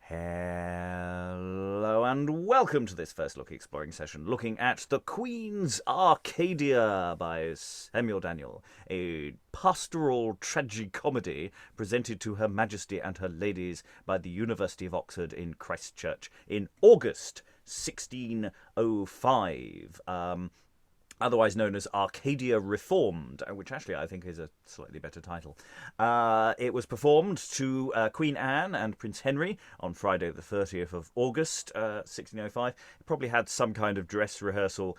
Hello and welcome to this first look exploring session, looking at The Queen's Arcadia by Samuel Daniel, a pastoral tragi-comedy presented to Her Majesty and her ladies by the University of Oxford in Christchurch in August 1605. Otherwise known as Arcadia Reformed, which actually I think is a slightly better title. It was performed to Queen Anne and Prince Henry on Friday the 30th of August, 1605. It probably had some kind of dress rehearsal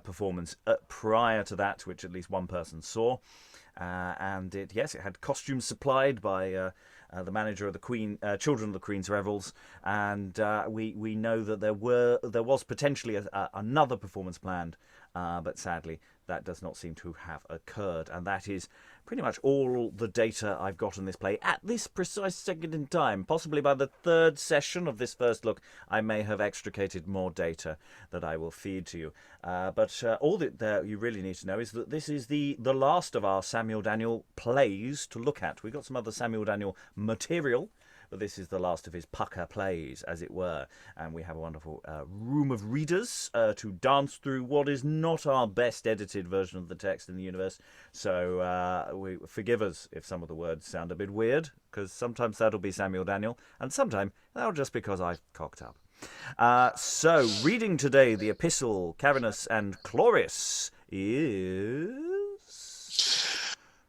performance prior to that, which at least one person saw. And it had costumes supplied by the manager of the Children of the Queen's Revels, and we know that there was potentially another performance planned, but sadly that does not seem to have occurred, and that is pretty much all the data I've got on this play at this precise second in time. Possibly by the third session of this first look, I may have extricated more data that I will feed to you. But all that you really need to know is that this is the last of our Samuel Daniel plays to look at. We've got some other Samuel Daniel material, but this is the last of his pucker plays, as it were. And we have a wonderful room of readers to dance through what is not our best edited version of the text in the universe. So forgive us if some of the words sound a bit weird, because sometimes that'll be Samuel Daniel, and sometimes that'll just because I've cocked up. So, reading today the Epistle, Carinus and Cloris is...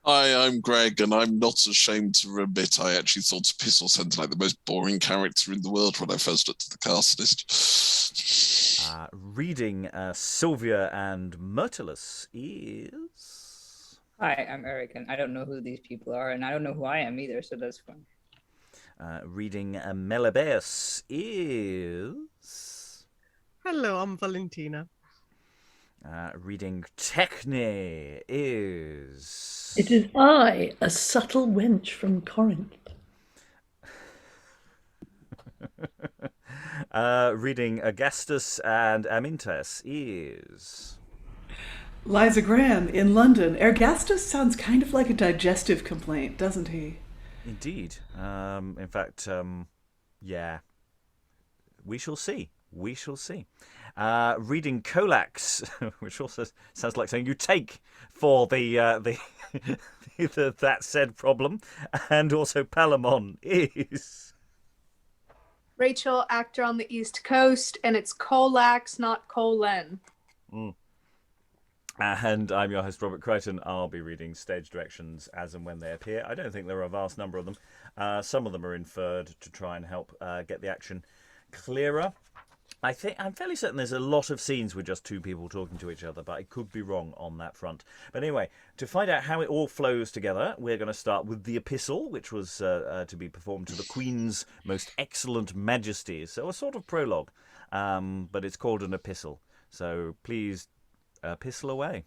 Hi, I'm Greg, and I'm not ashamed to admit I actually thought Epistle sounded like the most boring character in the world when I first looked at the cast list. Reading Silvia and Mirtillus is... Hi, I'm Eric, and I don't know who these people are, and I don't know who I am either, so that's fun. Reading Melibaeus is... Hello, I'm Valentina. Reading Techne is... It is I, a subtle wench from Corinth. Reading Ergastus and Amintas is... Liza Graham in London. Ergastus sounds kind of like a digestive complaint, doesn't he? Indeed. In fact, yeah. We shall see. We shall see. Reading Colax, which also sounds like something you take for the that said problem, and also Palamon is... Rachael, actor on the East Coast, and it's Colax, not colon. And I'm your host, Robert Crighton. I'll be reading stage directions as and when they appear. I don't think there are a vast number of them. Some of them are inferred to try and help get the action clearer. I'm fairly certain there's a lot of scenes with just two people talking to each other, but I could be wrong on that front. But anyway, to find out how it all flows together, we're going to start with the Epistle, which was to be performed to the Queen's Most Excellent Majesty. So a sort of prologue, but it's called an epistle. So please, epistle away.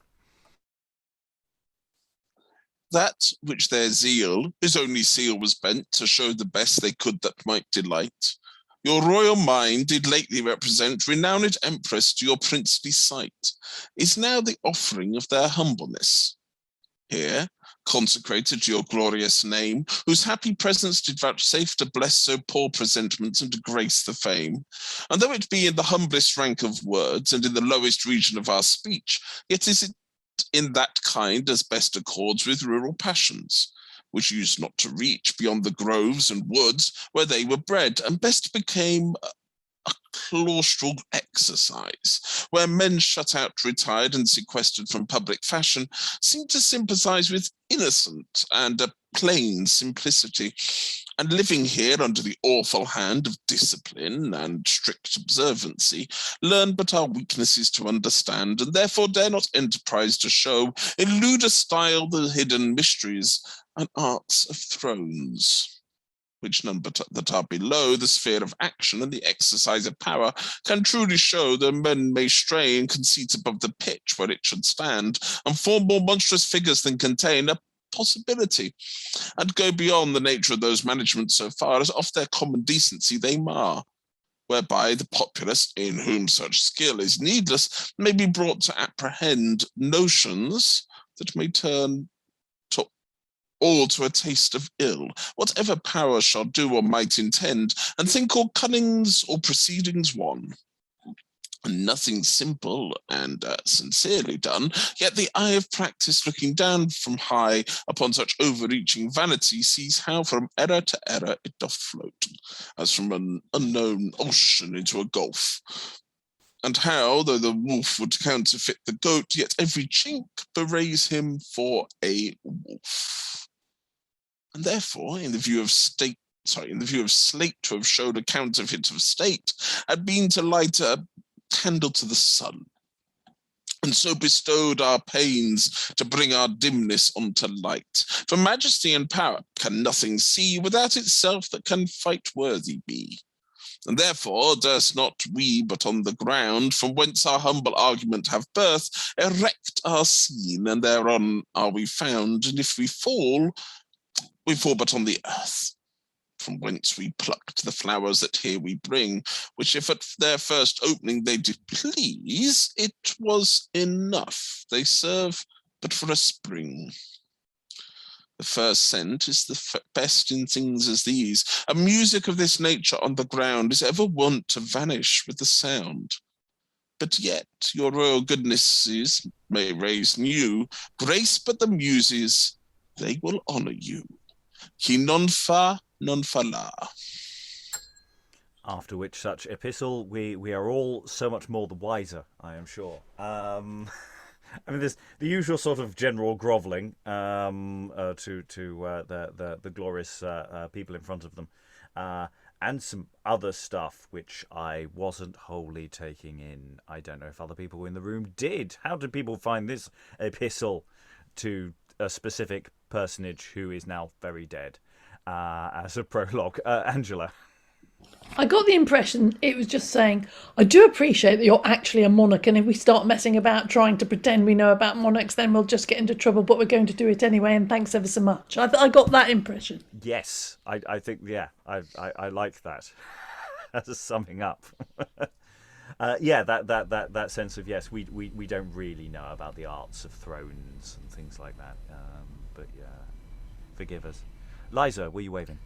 That which their zeal, his only seal was bent to show the best they could that might delight. Your royal mind did lately represent renowned empress to your princely sight, is now the offering of their humbleness. Here, consecrated to your glorious name, whose happy presence did vouchsafe to bless so poor presentments and to grace the fame. And though it be in the humblest rank of words and in the lowest region of our speech, yet is it in that kind as best accords with rural passions, which used not to reach beyond the groves and woods where they were bred, and best became a claustral exercise, where men shut out, retired, and sequestered from public fashion, seem to sympathize with innocent and a plain simplicity, and living here under the awful hand of discipline and strict observancy, learn but our weaknesses to understand, and therefore dare not enterprise to show, in lewder style, the hidden mysteries and arts of thrones, which none but that are below the sphere of action and the exercise of power can truly show that men may stray in conceit above the pitch where it should stand, and form more monstrous figures than contain a possibility, and go beyond the nature of those managements so far as off their common decency they mar, whereby the populace, in whom such skill is needless, may be brought to apprehend notions that may turn to all to a taste of ill, whatever power shall do or might intend, and think all cunnings or proceedings one. Nothing simple and sincerely done, yet the eye of practice looking down from high upon such overreaching vanity sees how from error to error it doth float, as from an unknown ocean into a gulf. And how, though the wolf would counterfeit the goat, yet every chink bewrays him for a wolf. And therefore, in the view of Slate to have showed a counterfeit of state, had been to light a candle to the sun, and so bestowed our pains to bring our dimness unto light. For majesty and power can nothing see without itself that can fight worthy be. And therefore durst not we but on the ground, from whence our humble argument have birth, erect our scene, and thereon are we found, and if we fall but on the earth, from whence we plucked the flowers that here we bring, which if at their first opening they did please, it was enough. They serve but for a spring. The first scent is the best in things as these. A music of this nature on the ground is ever wont to vanish with the sound. But yet your royal goodnesses may raise new grace, but the muses, they will honour you. Qui non fa, non fa la. After which such epistle, we are all so much more the wiser, I am sure. I mean, there's the usual sort of general grovelling to the glorious people in front of them, and some other stuff which I wasn't wholly taking in. I don't know if other people in the room did. How did people find this epistle to a specific personage who is now very dead as a prologue? Angela? I got the impression it was just saying, I do appreciate that you're actually a monarch, and if we start messing about trying to pretend we know about monarchs, then we'll just get into trouble, but we're going to do it anyway, and thanks ever so much. I got that impression. Yes, I think, yeah, I like that as a summing up. Yeah, that sense of, yes, we don't really know about the arts of thrones and things like that, but yeah, forgive us. Liza, were you waving?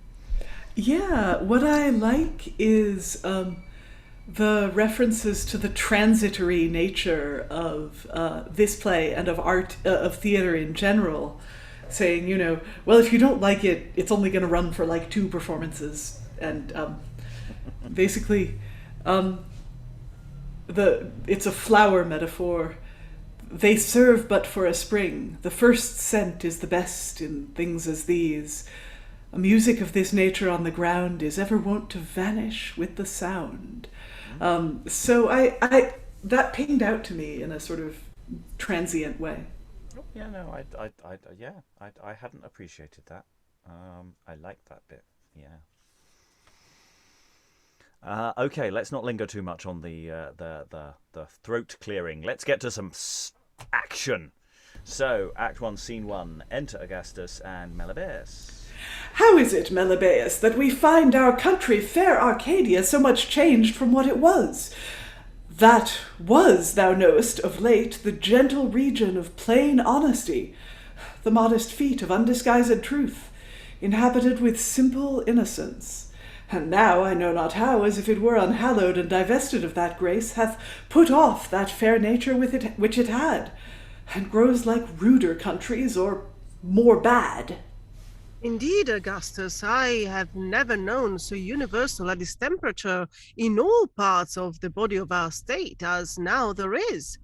Yeah, what I like is the references to the transitory nature of this play and of art, of theater in general, saying, well, if you don't like it, it's only going to run for like 2 performances. And basically, it's a flower metaphor. They serve but for a spring. The first scent is the best in things as these. A music of this nature on the ground is ever wont to vanish with the sound. So I that pinged out to me in a sort of transient way. Oh, yeah, no, I hadn't appreciated that. I liked that bit. Yeah. Okay, let's not linger too much on the throat clearing. Let's get to some action. So, Act 1, Scene 1. Enter Ergastus and Melibaeus. How is it, Melibaeus, that we find our country, fair Arcadia, so much changed from what it was? That was, thou knowest, of late, the gentle region of plain honesty, the modest feet of undisguised truth, inhabited with simple innocence. And now, I know not how, as if it were unhallowed and divested of that grace, hath put off that fair nature which it had, and grows like ruder countries, or more bad. Indeed, Ergastus, I have never known so universal a distemperature in all parts of the body of our state as now there is.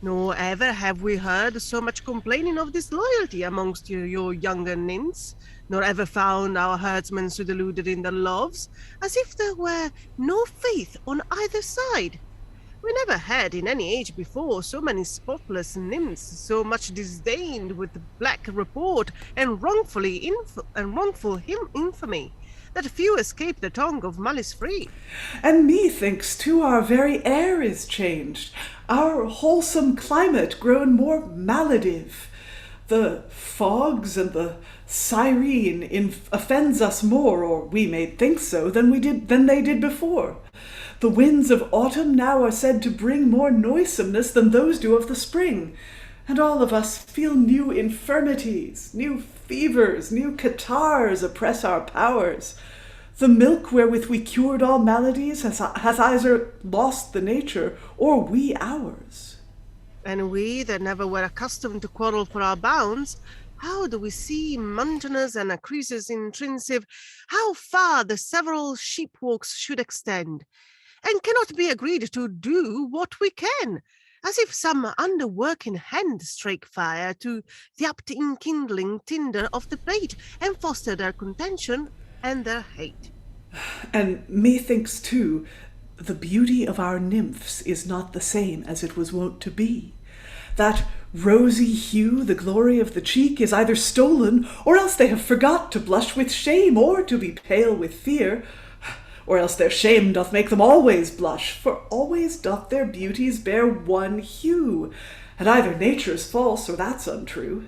Nor ever have we heard so much complaining of disloyalty amongst your younger nymphs, nor ever found our herdsmen so deluded in their loves, as if there were no faith on either side. We never had in any age before so many spotless nymphs, so much disdained with black report and wrongful infamy, that few escape the tongue of malice free. And methinks too our very air is changed, our wholesome climate grown more maladive. The fogs and the Cyrene offends us more, or we may think so, than they did before. The winds of autumn now are said to bring more noisomeness than those do of the spring. and all of us feel new infirmities, new fevers, new catars oppress our powers. The milk wherewith we cured all maladies has either lost the nature, or we ours. And we that never were accustomed to quarrel for our bounds, how do we see Montanus and Acresis intrinsive, how far the several sheepwalks should extend, and cannot be agreed to do what we can, as if some underworking hand strike fire to the apt enkindling tinder of debate, and foster their contention and their hate. And methinks, too, the beauty of our nymphs is not the same as it was wont to be. That rosy hue, the glory of the cheek, is either stolen, or else they have forgot to blush with shame, or to be pale with fear, or else their shame doth make them always blush, for always doth their beauties bear one hue, and either nature's false, or that's untrue.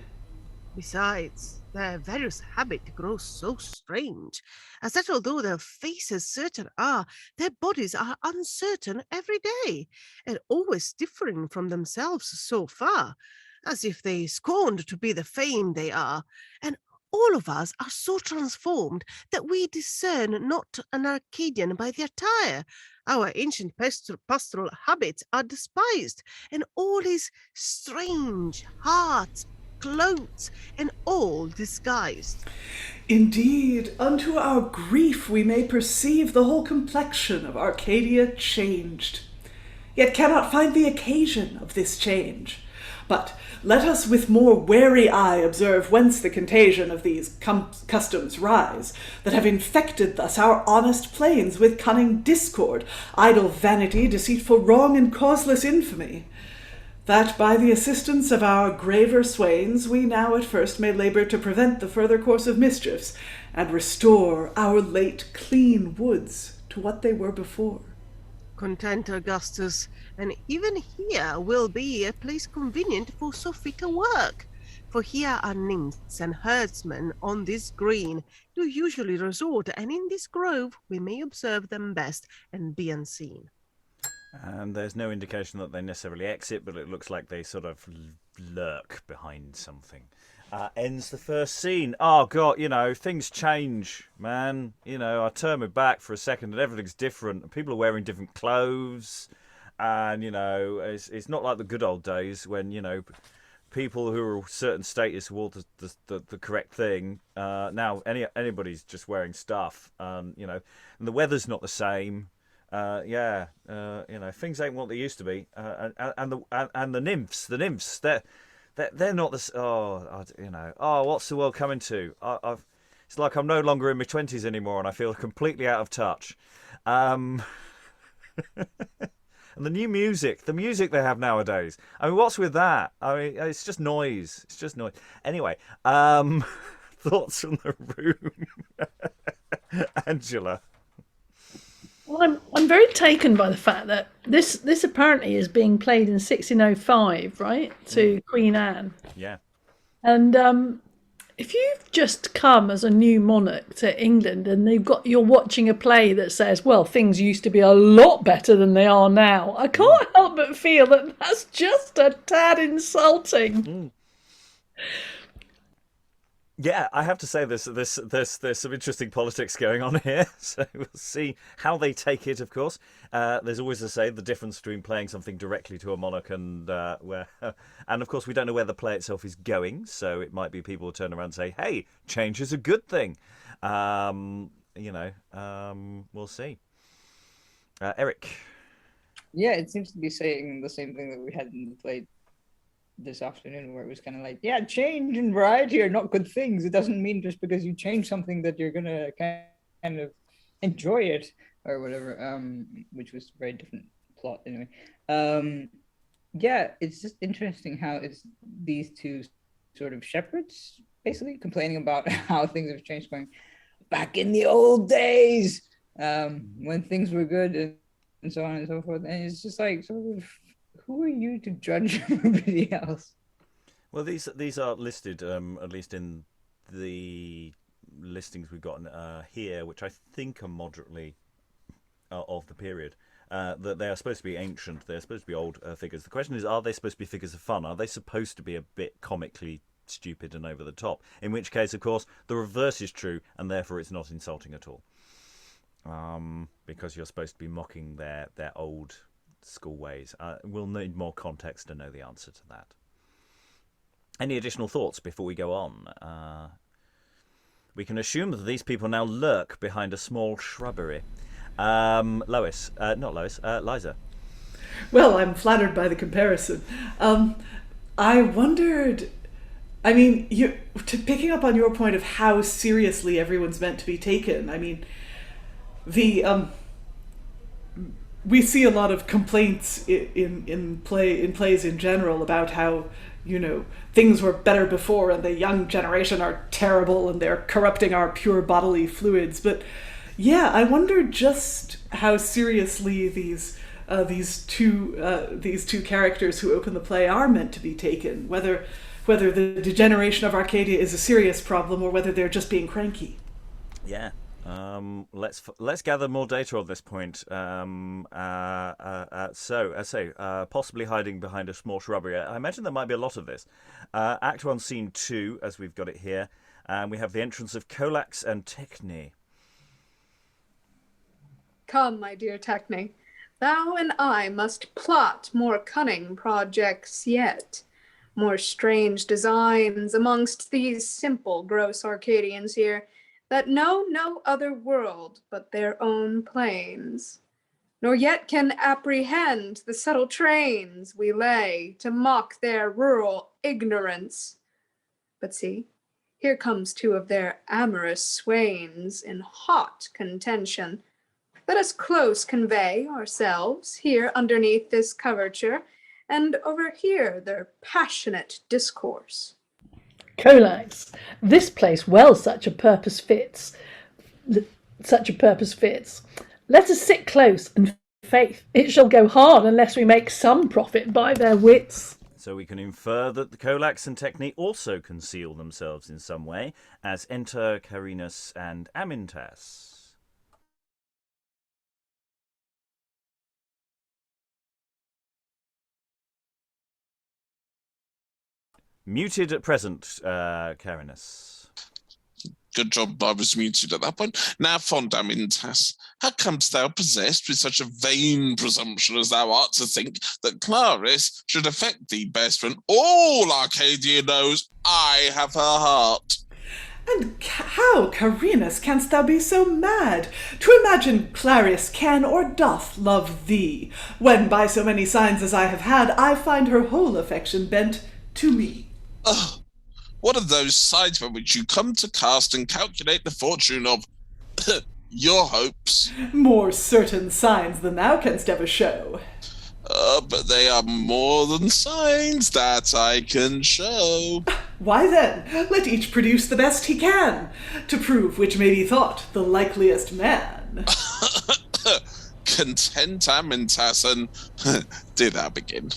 Besides, their various habit grows so strange, as that although their faces certain are, their bodies are uncertain every day, and always differing from themselves so far, as if they scorned to be the fame they are, and all of us are so transformed that we discern not an Arcadian by the attire. Our ancient pastoral habits are despised, and all is strange, hearts, clothes, and all disguised. Indeed, unto our grief we may perceive the whole complexion of Arcadia changed, yet cannot find the occasion of this change. But let us with more wary eye observe whence the contagion of these customs rise, that have infected thus our honest plains with cunning discord, idle vanity, deceitful wrong, and causeless infamy. That by the assistance of our graver swains we now at first may labour to prevent the further course of mischiefs, and restore our late clean woods to what they were before. Content, Ergastus, and even here will be a place convenient for so fit a work. For here are nymphs and herdsmen on this green do usually resort, and in this grove we may observe them best and be unseen. And there's no indication that they necessarily exit, but it looks like they sort of lurk behind something. Ends the first scene. Oh, God, things change, man. I turn my back for a second and everything's different. People are wearing different clothes. And, it's not like the good old days when, people who are a certain status wore the correct thing. Now, anybody's just wearing stuff. And the weather's not the same. Things ain't what they used to be. And the nymphs, they're not the. What's the world coming to? It's like I'm no longer in my 20s anymore, and I feel completely out of touch. And the new music, they have nowadays. I mean, what's with that? I mean, it's just noise. Anyway, thoughts from the room, Angela. Well, I'm very taken by the fact that this apparently is being played in 1605, right, to Queen Anne. Yeah. And if you've just come as a new monarch to England and you're watching a play that says, well, things used to be a lot better than they are now, I can't help but feel that that's just a tad insulting. Yeah, I have to say there's some interesting politics going on here, so we'll see how they take it, of course. There's always the difference between playing something directly to a monarch and and of course we don't know where the play itself is going, so it might be people turn around and say, hey, change is a good thing. We'll see. Eric. Yeah, it seems to be saying the same thing that we had in the play this afternoon, where it was kind of like, yeah, change and variety are not good things. It doesn't mean just because you change something that you're gonna kind of enjoy it or whatever, which was a very different plot anyway. It's just interesting how it's these two sort of shepherds basically complaining about how things have changed, going back in the old days when things were good and so on and so forth. And it's just like, sort of, who are you to judge everybody else? Well, these are listed, at least in the listings we've got here, which I think are moderately of the period. that they are supposed to be ancient, they're supposed to be old figures. The question is, are they supposed to be figures of fun? Are they supposed to be a bit comically stupid and over the top? In which case, of course, the reverse is true, and therefore it's not insulting at all. Because you're supposed to be mocking their old school ways. We'll need more context to know the answer to that. Any additional thoughts before we go on? We can assume that these people now lurk behind a small shrubbery. Liza. Well, I'm flattered by the comparison. I wondered, I mean, picking up on your point of how seriously everyone's meant to be taken, I mean, we see a lot of complaints in plays in general about how, things were better before and the young generation are terrible and they're corrupting our pure bodily fluids. But yeah, I wonder just how seriously these two characters who open the play are meant to be taken, whether the degeneration of Arcadia is a serious problem or whether they're just being cranky. Yeah. Let's gather more data on this point. Possibly hiding behind a small shrubbery. I imagine there might be a lot of this. Act 1, Scene 2, as we've got it here. We have the entrance of Colax and Techne. Come, my dear Techne, thou and I must plot more cunning projects yet, more strange designs amongst these simple gross Arcadians here, that know no other world but their own plains, nor yet can apprehend the subtle trains we lay to mock their rural ignorance. But see, here comes 2 of their amorous swains in hot contention. Let us close convey ourselves here underneath this coverture, and overhear their passionate discourse. Colax, this place well such a purpose fits. Let us sit close, and faith, it shall go hard unless we make some profit by their wits. So we can infer that the Colax and Techne also conceal themselves in some way, as enter Carinus and Amintas. Muted at present, Carinus. Good job, I was muted at that point. Now, fond Amintas, how comest thou possessed with such a vain presumption as thou art to think that Cloris should affect thee best when all Arcadia knows I have her heart? And how, Carinus, canst thou be so mad, to imagine Cloris can or doth love thee, when by so many signs as I have had, I find her whole affection bent to me? What are those signs by which you come to cast and calculate the fortune of your hopes? More certain signs than thou canst ever show. But they are more than signs that I can show. Why then, let each produce the best he can, to prove which may be thought the likeliest man. Content, Amintas, and did thou begin?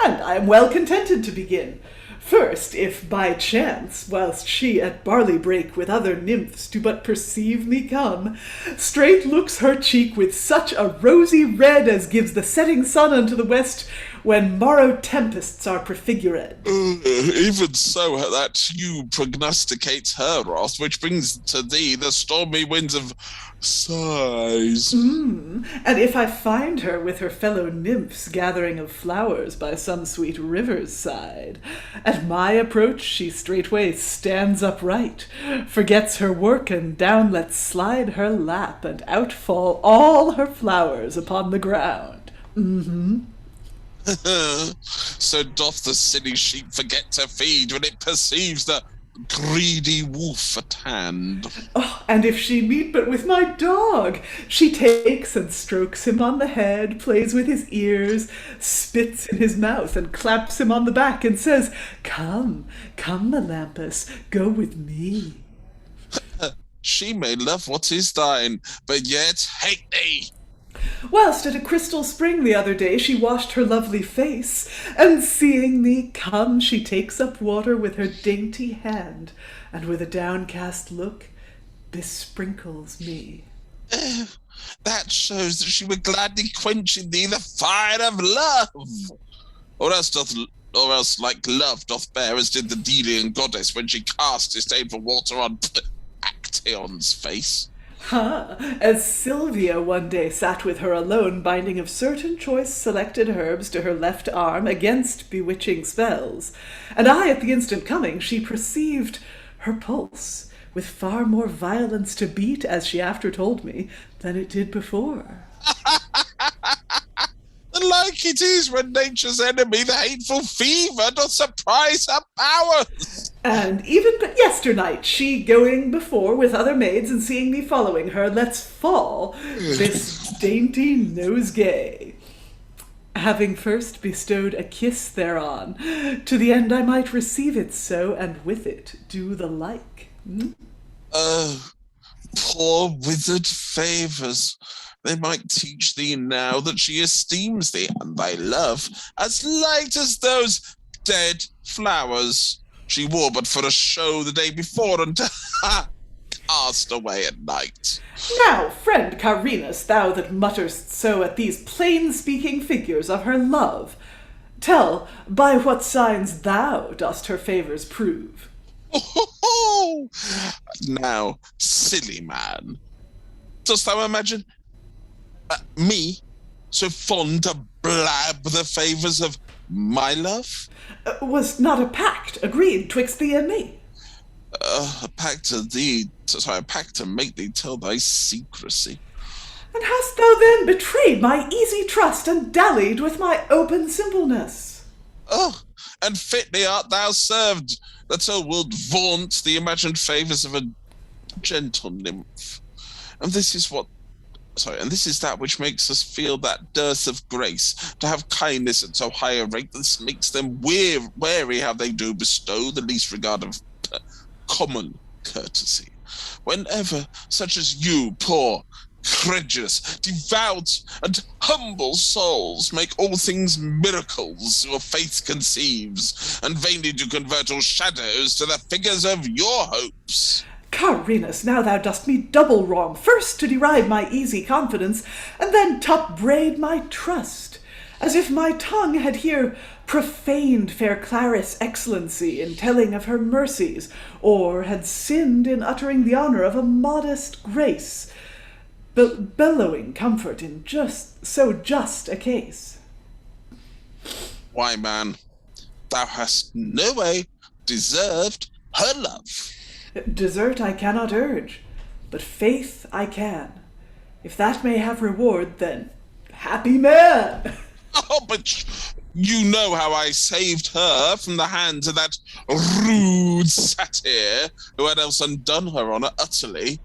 And I am well contented to begin. First, if by chance, whilst she at barley break with other nymphs do but perceive me come, straight looks her cheek with such a rosy red as gives the setting sun unto the west when morrow tempests are prefigured. Even so, that you prognosticate her wrath, which brings to thee the stormy winds of sighs. And if I find her with her fellow nymphs gathering of flowers by some sweet river's side, at my approach she straightway stands upright, forgets her work, and down lets slide her lap, and out fall all her flowers upon the ground. So doth the silly sheep forget to feed when it perceives the greedy wolf at hand. Oh, and if she meet but with my dog, she takes and strokes him on the head, plays with his ears, spits in his mouth, and claps him on the back, and says, "Come, come, Melibaeus, go with me." She may love what is thine, but yet hate thee. Whilst at a crystal spring the other day she washed her lovely face, and seeing me come, she takes up water with her dainty hand, and with a downcast look besprinkles me. That shows that she would gladly quench in thee the fire of love. Or else like love doth bear, as did the Delian goddess when she cast disdainful water on Actaeon's face. As Silvia one day sat with her alone, binding of certain choice selected herbs to her left arm against bewitching spells, and I at the instant coming, she perceived her pulse with far more violence to beat, as she after told me, than it did before. Like it is when nature's enemy, the hateful fever, doth surprise her powers. And even but yesternight, she going before with other maids, and seeing me following her, lets fall this dainty nosegay, having first bestowed a kiss thereon, to the end I might receive it so, and with it do the like. Oh, poor withered favours! They might teach thee now that she esteems thee and thy love as light as those dead flowers she wore but for a show the day before, and cast away at night. Now, friend Carinus, thou that mutterst so at these plain-speaking figures of her love, tell by what signs thou dost her favours prove. Now, silly man, dost thou imagine me so fond to blab the favours of my love? Was not a pact agreed twixt thee and me? A pact to make thee tell thy secrecy. And hast thou then betrayed my easy trust, and dallied with my open simpleness? Oh, and fitly art thou served, that so wilt vaunt the imagined favours of a gentle nymph. And this is that which makes us feel that dearth of grace, to have kindness at so high a rate that makes them wary how they do bestow the least regard of common courtesy. Whenever such as you, poor, credulous, devout, and humble souls make all things miracles your faith conceives, and vainly do convert all shadows to the figures of your hopes. Carinus, now thou dost me double wrong, first to deride my easy confidence, and then upbraid my trust, as if my tongue had here profaned fair Cloris' excellency in telling of her mercies, or had sinned in uttering the honour of a modest grace, bellowing comfort in so just a case. Why, man, thou hast no way deserved her love. Desert I cannot urge, but faith I can. If that may have reward, then happy man! Oh, but you know how I saved her from the hands of that rude satyr who had else undone her honour utterly.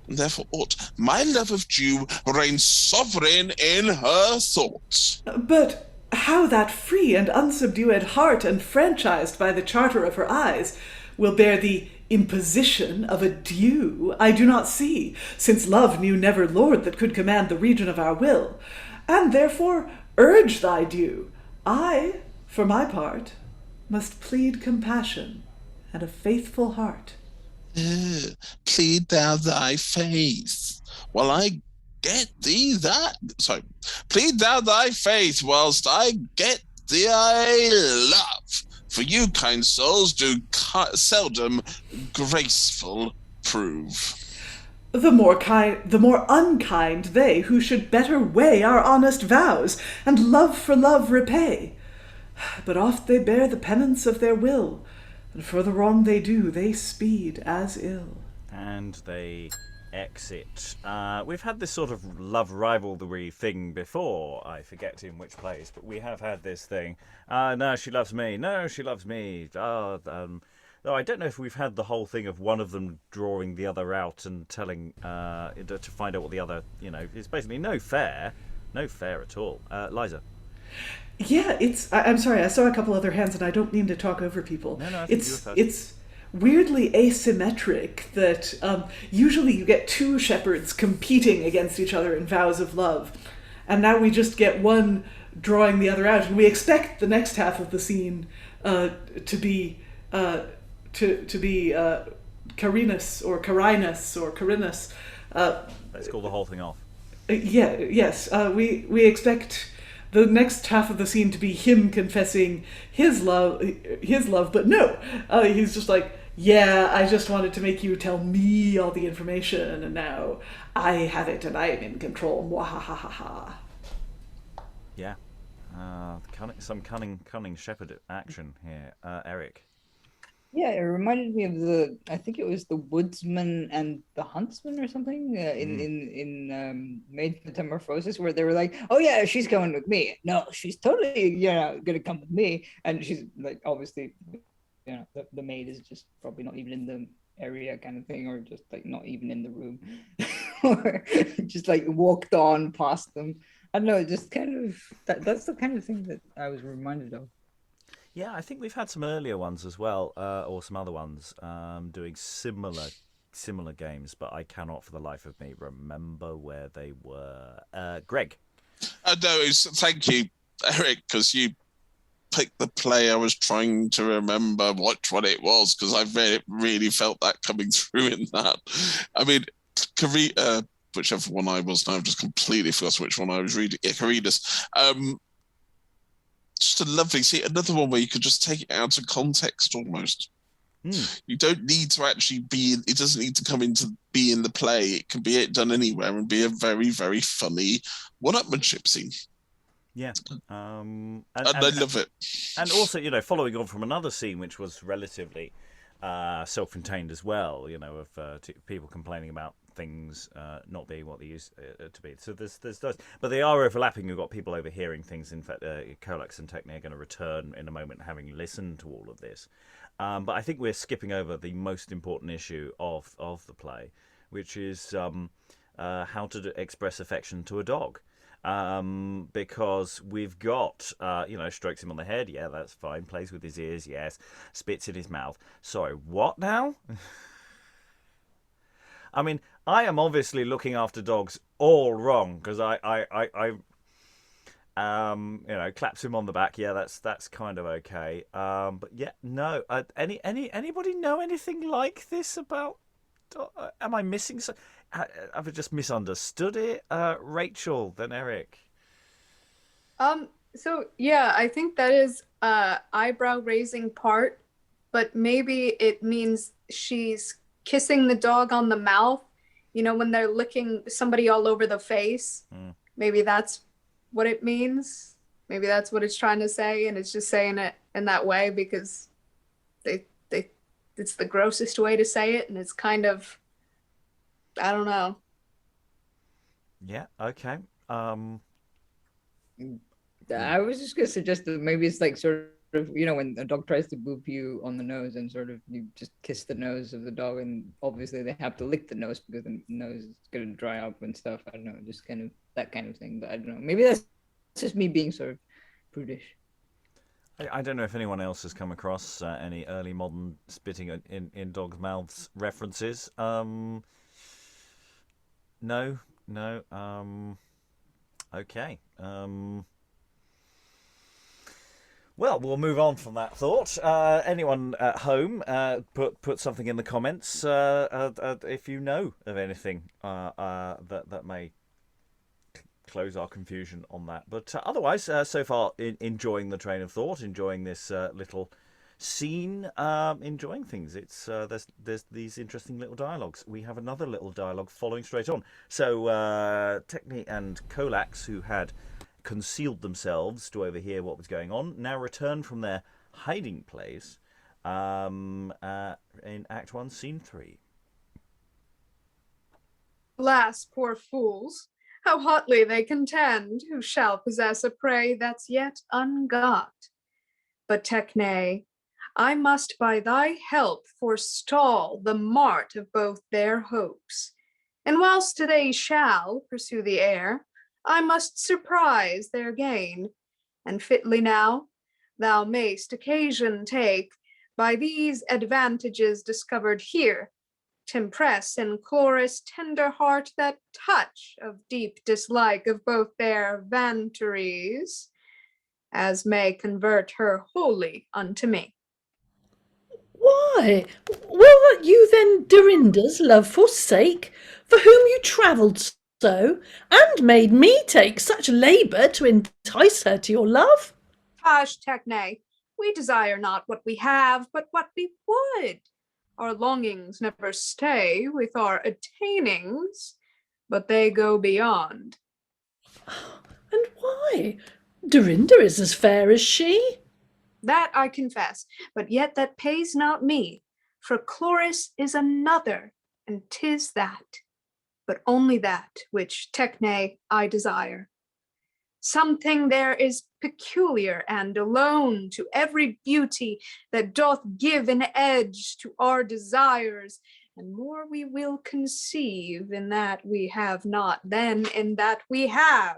And therefore ought my love of Jew reign sovereign in her thoughts. But how that free and unsubdued heart, enfranchised by the charter of her eyes, will bear the imposition of a due, I do not see, since love knew never lord that could command the region of our will, and therefore urge thy due. I, for my part, must plead compassion and a faithful heart. Plead thou thy faith, while I get thee that. Sorry, plead thou thy faith, whilst I get thee love. For you, kind souls, do seldom graceful prove. The more unkind they who should better weigh our honest vows, and love for love repay. But oft they bear the penance of their will, and for the wrong they do, they speed as ill. And they exit. We've had this sort of love rivalry thing before. I forget in which place, but we have had this thing. No, she loves me. No, she loves me. Though I don't know if we've had the whole thing of one of them drawing the other out and telling to find out what the other, it's basically no fair at all. Liza. Yeah, I'm sorry, I saw a couple other hands, and I don't mean to talk over people. No, I think it's weirdly asymmetric that usually you get two shepherds competing against each other in vows of love, and now we just get one drawing the other out, and we expect the next half of the scene to be Carinus or Carinus or Carinus Let's call the whole thing off. Yes. We expect the next half of the scene to be him confessing his love, but no, he's just like, yeah, I just wanted to make you tell me all the information, and now I have it, and I am in control. Mwahahaha. Yeah. Some cunning shepherd action here. Eric. Yeah, it reminded me of I think it was the woodsman and the huntsman or something in Maid Metamorphosis, where they were like, oh yeah, she's coming with me. No, she's totally, gonna come with me. And she's like, obviously, the maid is just probably not even in the area kind of thing, or just like not even in the room, or just like walked on past them. I don't know, just kind of, that's the kind of thing that I was reminded of. Yeah, I think we've had some earlier ones as well, or some other ones doing similar games, but I cannot for the life of me remember where they were. Greg? No, thank you, Eric, because you picked the play. I was trying to remember which one it was, because I really felt that coming through in that. I mean, whichever one I was, now I've just completely forgotten which one I was reading. Yeah, Carinus. Just a lovely scene. Another one where you could just take it out of context almost. You don't need to actually it doesn't need to be in the play. It can be done anywhere and be a very, very funny one-upmanship scene. Yeah. And I love it. And also, following on from another scene which was relatively self-contained as well, of people complaining about things not being what they used to be. So there's those, but they are overlapping. You've got people overhearing things. In fact, Colax and Techne are going to return in a moment, having listened to all of this. But I think we're skipping over the most important issue of the play, which is how to express affection to a dog. Because we've got, strokes him on the head. Yeah, that's fine. Plays with his ears. Yes. Spits in his mouth. Sorry, what now? I mean, I am obviously looking after dogs all wrong, because I claps him on the back. Yeah, that's kind of okay. But yeah, no. Anybody know anything like this about? Am I missing? Have I just misunderstood it? Rachael, then Eric. So yeah, I think that is eyebrow raising part, but maybe it means she's kissing the dog on the mouth, when they're licking somebody all over the face. Maybe that's what it means. Maybe that's what it's trying to say, and it's just saying it in that way because it's the grossest way to say it, and it's kind of, I don't know. Yeah, okay. I was just gonna suggest that maybe it's like sort of, when a dog tries to boop you on the nose and sort of you just kiss the nose of the dog, and obviously they have to lick the nose because the nose is gonna dry up and stuff. I don't know, just kind of that kind of thing. But I don't know. Maybe that's just me being sort of prudish. I don't know if anyone else has come across any early modern spitting in dogs' mouths references. No. Okay. Well, we'll move on from that thought. Anyone at home, put something in the comments if you know of anything that may close our confusion on that. But otherwise, so far, enjoying the train of thought, enjoying this little scene, enjoying things. It's there's these interesting little dialogues. We have another little dialogue following straight on. So Techne and Colax, who had concealed themselves to overhear what was going on, now return from their hiding place in Act 1, Scene 3. Alas, poor fools, how hotly they contend, who shall possess a prey that's yet ungot. But Techne, I must by thy help forestall the mart of both their hopes. And whilst they shall pursue the air, I must surprise their gain. And fitly now, thou mayst occasion take, by these advantages discovered here, t'impress in Cloris' tender heart that touch of deep dislike of both their vantaries, as may convert her wholly unto me. Why, will not you then Dorinda's love forsake, for whom you travelled so, and made me take such labour to entice her to your love? Hush, Techne, we desire not what we have, but what we would. Our longings never stay with our attainings, but they go beyond. And why? Dorinda is as fair as she. That I confess, but yet that pays not me, for Cloris is another, and 'tis that, but only that which, Techne, I desire. Something there is peculiar and alone to every beauty that doth give an edge to our desires, and more we will conceive in that we have not than in that we have.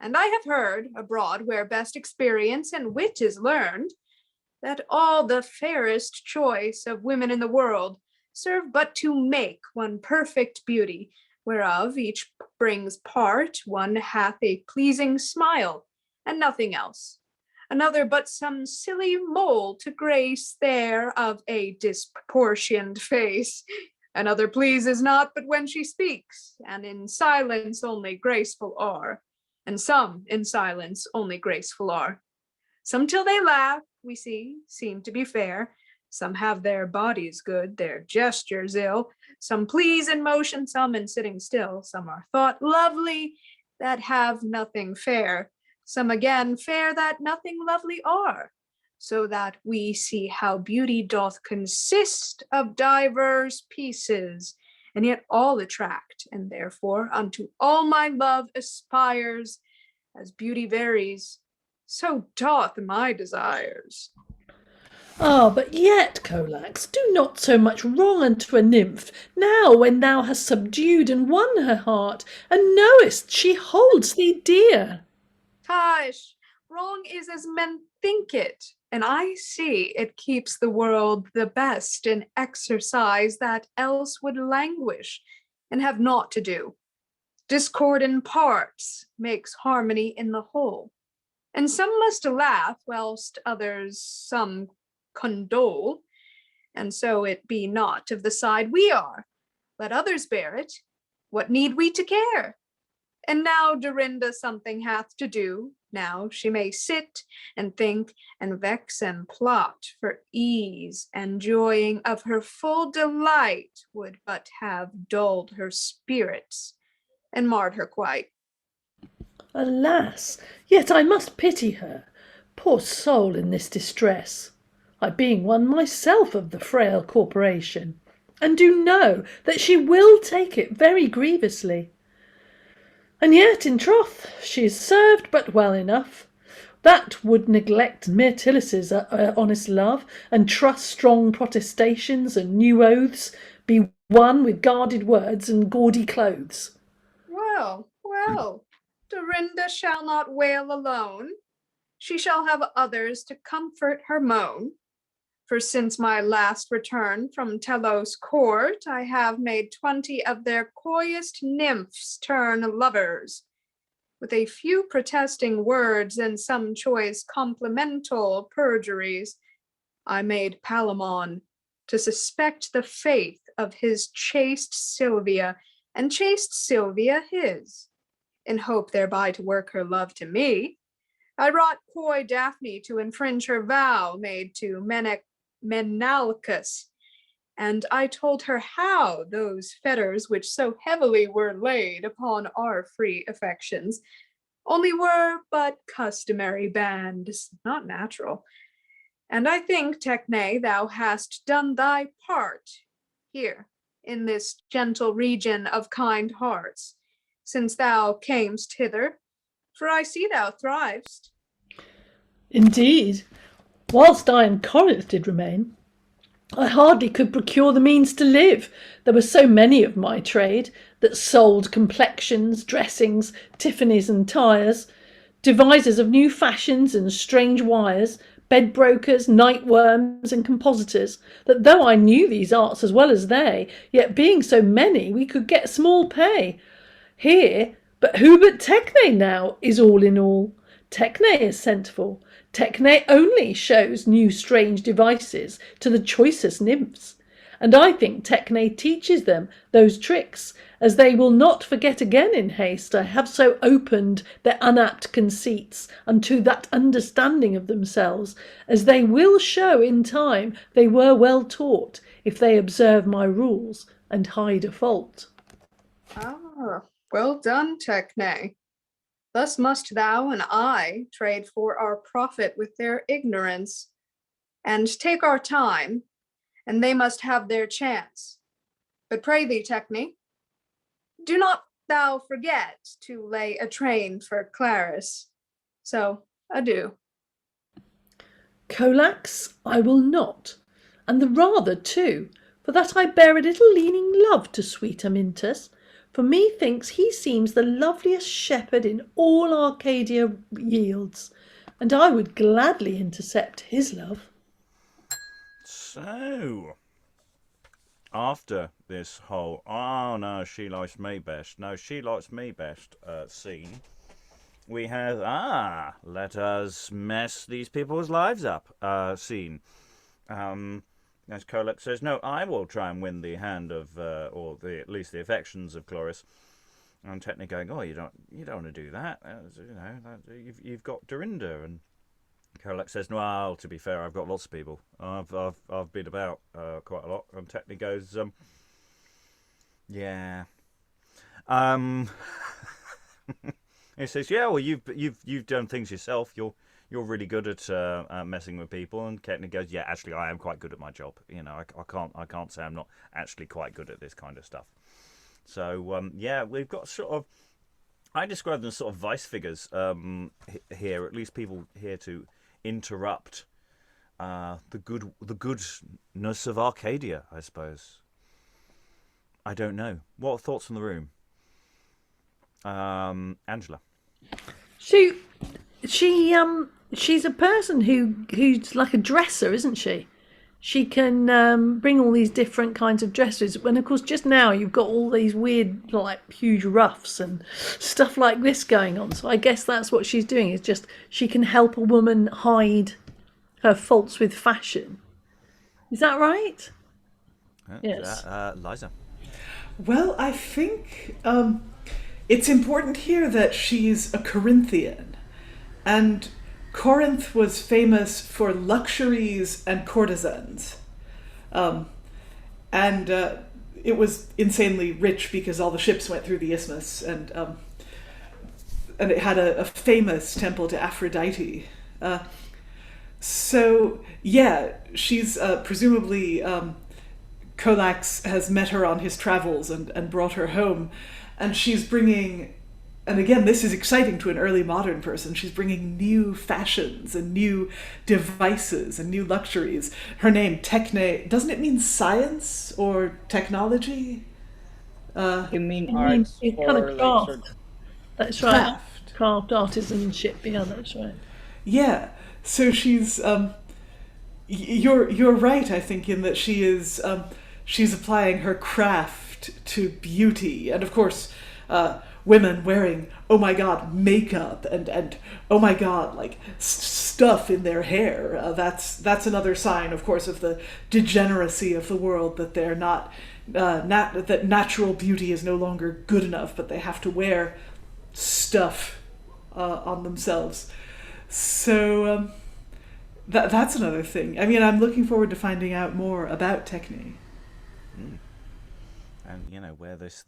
And I have heard, abroad where best experience and wit is learned, that all the fairest choice of women in the world serve but to make one perfect beauty, whereof each brings part, one hath a pleasing smile, and nothing else, another but some silly mole to grace there of a disproportioned face, another pleases not but when she speaks, and in silence only graceful are, and some in silence only graceful are. Some till they laugh, we see, seem to be fair, some have their bodies good, their gestures ill, some please in motion, some in sitting still, some are thought lovely that have nothing fair, some again fair that nothing lovely are, so that we see how beauty doth consist of divers pieces, and yet all attract, and therefore unto all my love aspires. As beauty varies, so doth my desires. Ah, but yet, Colax, do not so much wrong unto a nymph, now when thou hast subdued and won her heart, and knowest she holds thee dear. Tush, wrong is as men think it, and I see it keeps the world the best in exercise that else would languish and have naught to do. Discord in parts makes harmony in the whole, and some must laugh whilst others some condole, and so it be not of the side we are. Let others bear it. What need we to care? And now Dorinda something hath to do. Now she may sit and think and vex and plot for ease, enjoying of her full delight would but have dulled her spirits and marred her quite. Alas, yet I must pity her, poor soul in this distress, I being one myself of the frail corporation, and do know that she will take it very grievously. And yet, in troth, she is served but well enough. That would neglect Mirtillus's honest love, and trust strong protestations and new oaths, be won with guarded words and gaudy clothes. Well, well, Dorinda shall not wail alone. She shall have others to comfort her moan. For since my last return from Telos' court, I have made 20 of their coyest nymphs turn lovers. With a few protesting words and some choice complimental perjuries, I made Palamon to suspect the faith of his chaste Silvia, and chaste Silvia his, in hope thereby to work her love to me. I wrought coy Daphne to infringe her vow made to Menalcus, and I told her how those fetters which so heavily were laid upon our free affections only were but customary bands, not natural. And I think, Techne, thou hast done thy part here in this gentle region of kind hearts, since thou camest hither, for I see thou thrivest. Indeed, whilst I in Corinth did remain, I hardly could procure the means to live. There were so many of my trade that sold complexions, dressings, tiffanies and tires, devisers of new fashions and strange wires, bed brokers, night worms and compositors, that though I knew these arts as well as they, yet being so many we could get small pay. Here, but who but Techne now is all in all? Techne is sent for. Techne only shows new strange devices to the choicest nymphs. And I think Techne teaches them those tricks, as they will not forget again in haste. I have so opened their unapt conceits unto that understanding of themselves, as they will show in time they were well taught, if they observe my rules and hide a fault. Ah, well done, Techne. Thus must thou and I trade for our profit with their ignorance, and take our time, and they must have their chance. But pray thee, Techne, do not thou forget to lay a train for Cloris. So, adieu. Colax I will not, and the rather too, for that I bear a little leaning love to sweet Amintas, for methinks he seems the loveliest shepherd in all Arcadia yields, and I would gladly intercept his love. So, after this whole, oh no, she likes me best, no, she likes me best scene, we have, let us mess these people's lives up scene. As Colax says, no, I will try and win the hand of, or at least the affections of Cloris. And Techne going, oh, you don't want to do that. You've got Dorinda. And Colax says, well, to be fair, I've got lots of people. I've been about quite a lot. And Techne goes, yeah. He says, yeah, well, you've done things yourself. You're really good at messing with people. And Techne goes, yeah, actually, I am quite good at my job. You know, I can't say I'm not actually quite good at this kind of stuff. So, yeah, we've got sort of, I describe them as sort of vice figures here, at least people here to interrupt the goodness of Arcadia, I suppose. I don't know. What are thoughts from the room? Angela. She's a person who's like a dresser, isn't she? She can bring all these different kinds of dresses. When, of course, just now you've got all these weird, like, huge ruffs and stuff like this going on. So I guess that's what she's doing, is just she can help a woman hide her faults with fashion. Is that right? Yes. Liza. Well, I think it's important here that she's a Corinthian. And Corinth was famous for luxuries and courtesans. And it was insanely rich because all the ships went through the isthmus, and it had a famous temple to Aphrodite. So, yeah, she's presumably, Colax has met her on his travels and brought her home, and she's bringing, and again, this is exciting to an early modern person, she's bringing new fashions and new devices and new luxuries. Her name, Techne, doesn't it mean science or technology? You mean arts It's or kind of like craft. sort of That's right. Craft, artisanship, yeah, that's right. Yeah, so she's, you're right, I think, in that she is, she's applying her craft to beauty, and of course, women wearing, oh my god, makeup and oh my god, like stuff in their hair. That's another sign, of course, of the degeneracy of the world, that they're not, that natural beauty is no longer good enough, but they have to wear stuff on themselves. So that's another thing. I mean, I'm looking forward to finding out more about Techne. And you know where this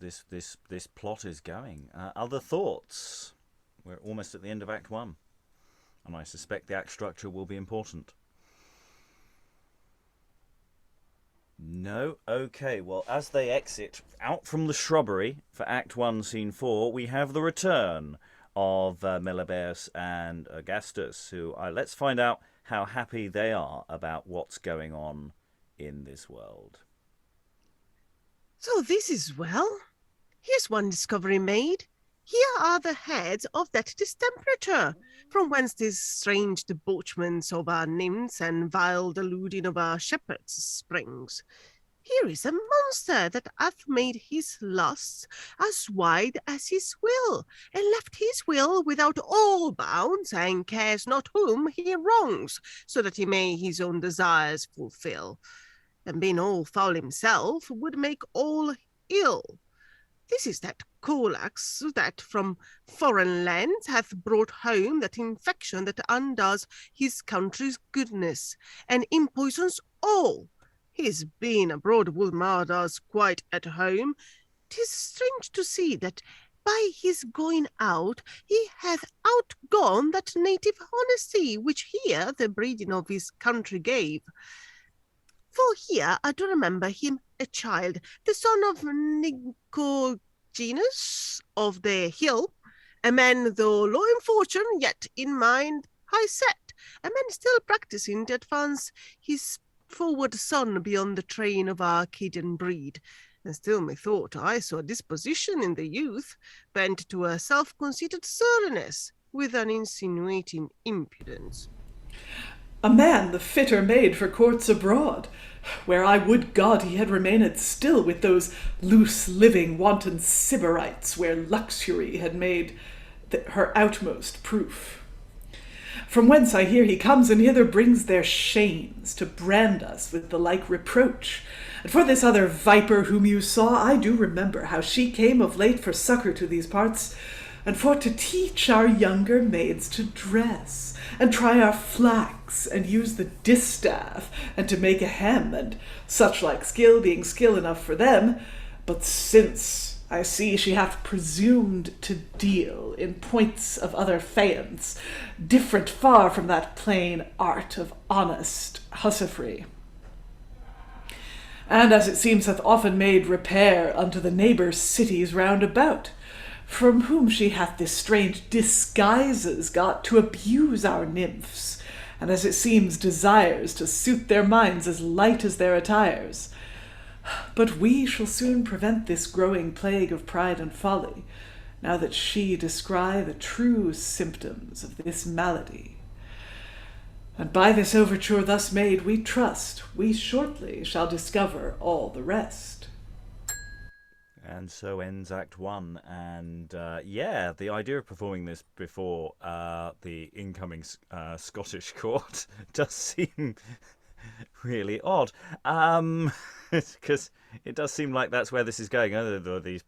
plot is going. Other thoughts? We're almost at the end of Act 1, and I suspect the act structure will be important. No? Okay, well, as they exit out from the shrubbery for Act 1, Scene 4, we have the return of Melibaeus and Ergastus, who, let's find out how happy they are about what's going on in this world. So this is well. Here's one discovery made. Here are the heads of that distemperature, from whence these strange debauchments of our nymphs and vile deluding of our shepherds springs. Here is a monster that hath made his lusts as wide as his will, and left his will without all bounds, and cares not whom he wrongs, so that he may his own desires fulfill. And being all foul himself, would make all ill. This is that Colax that from foreign lands hath brought home that infection that undoes his country's goodness, and impoisons all. His being abroad would mar us quite at home. 'Tis strange to see that by his going out he hath outgone that native honesty which here the breeding of his country gave. For here I do remember him a child, the son of Nicole of the hill, a man though low in fortune, yet in mind high set, a man still practising to advance his forward son beyond the train of Arcadian breed, and still methought I saw a disposition in the youth, bent to a self-conceited surliness, with an insinuating impudence. A man the fitter made for courts abroad, where I would God he had remained still with those loose living wanton sybarites, where luxury had made her outmost proof. From whence I hear he comes, and hither brings their shames, to brand us with the like reproach. And for this other viper whom you saw, I do remember how she came of late for succour to these parts, and for to teach our younger maids to dress, and try our flax, and use the distaff, and to make a hem, and such like skill, being skill enough for them. But since I see she hath presumed to deal in points of other faience, different far from that plain art of honest husifry. And as it seems hath often made repair unto the neighbour cities round about, from whom she hath this strange disguises got to abuse our nymphs, and as it seems desires to suit their minds as light as their attires. But we shall soon prevent this growing plague of pride and folly, now that she descry the true symptoms of this malady. And by this overture thus made, we trust we shortly shall discover all the rest. And so ends Act 1. And the idea of performing this before the incoming Scottish court does seem really odd. Because it does seem like that's where this is going. These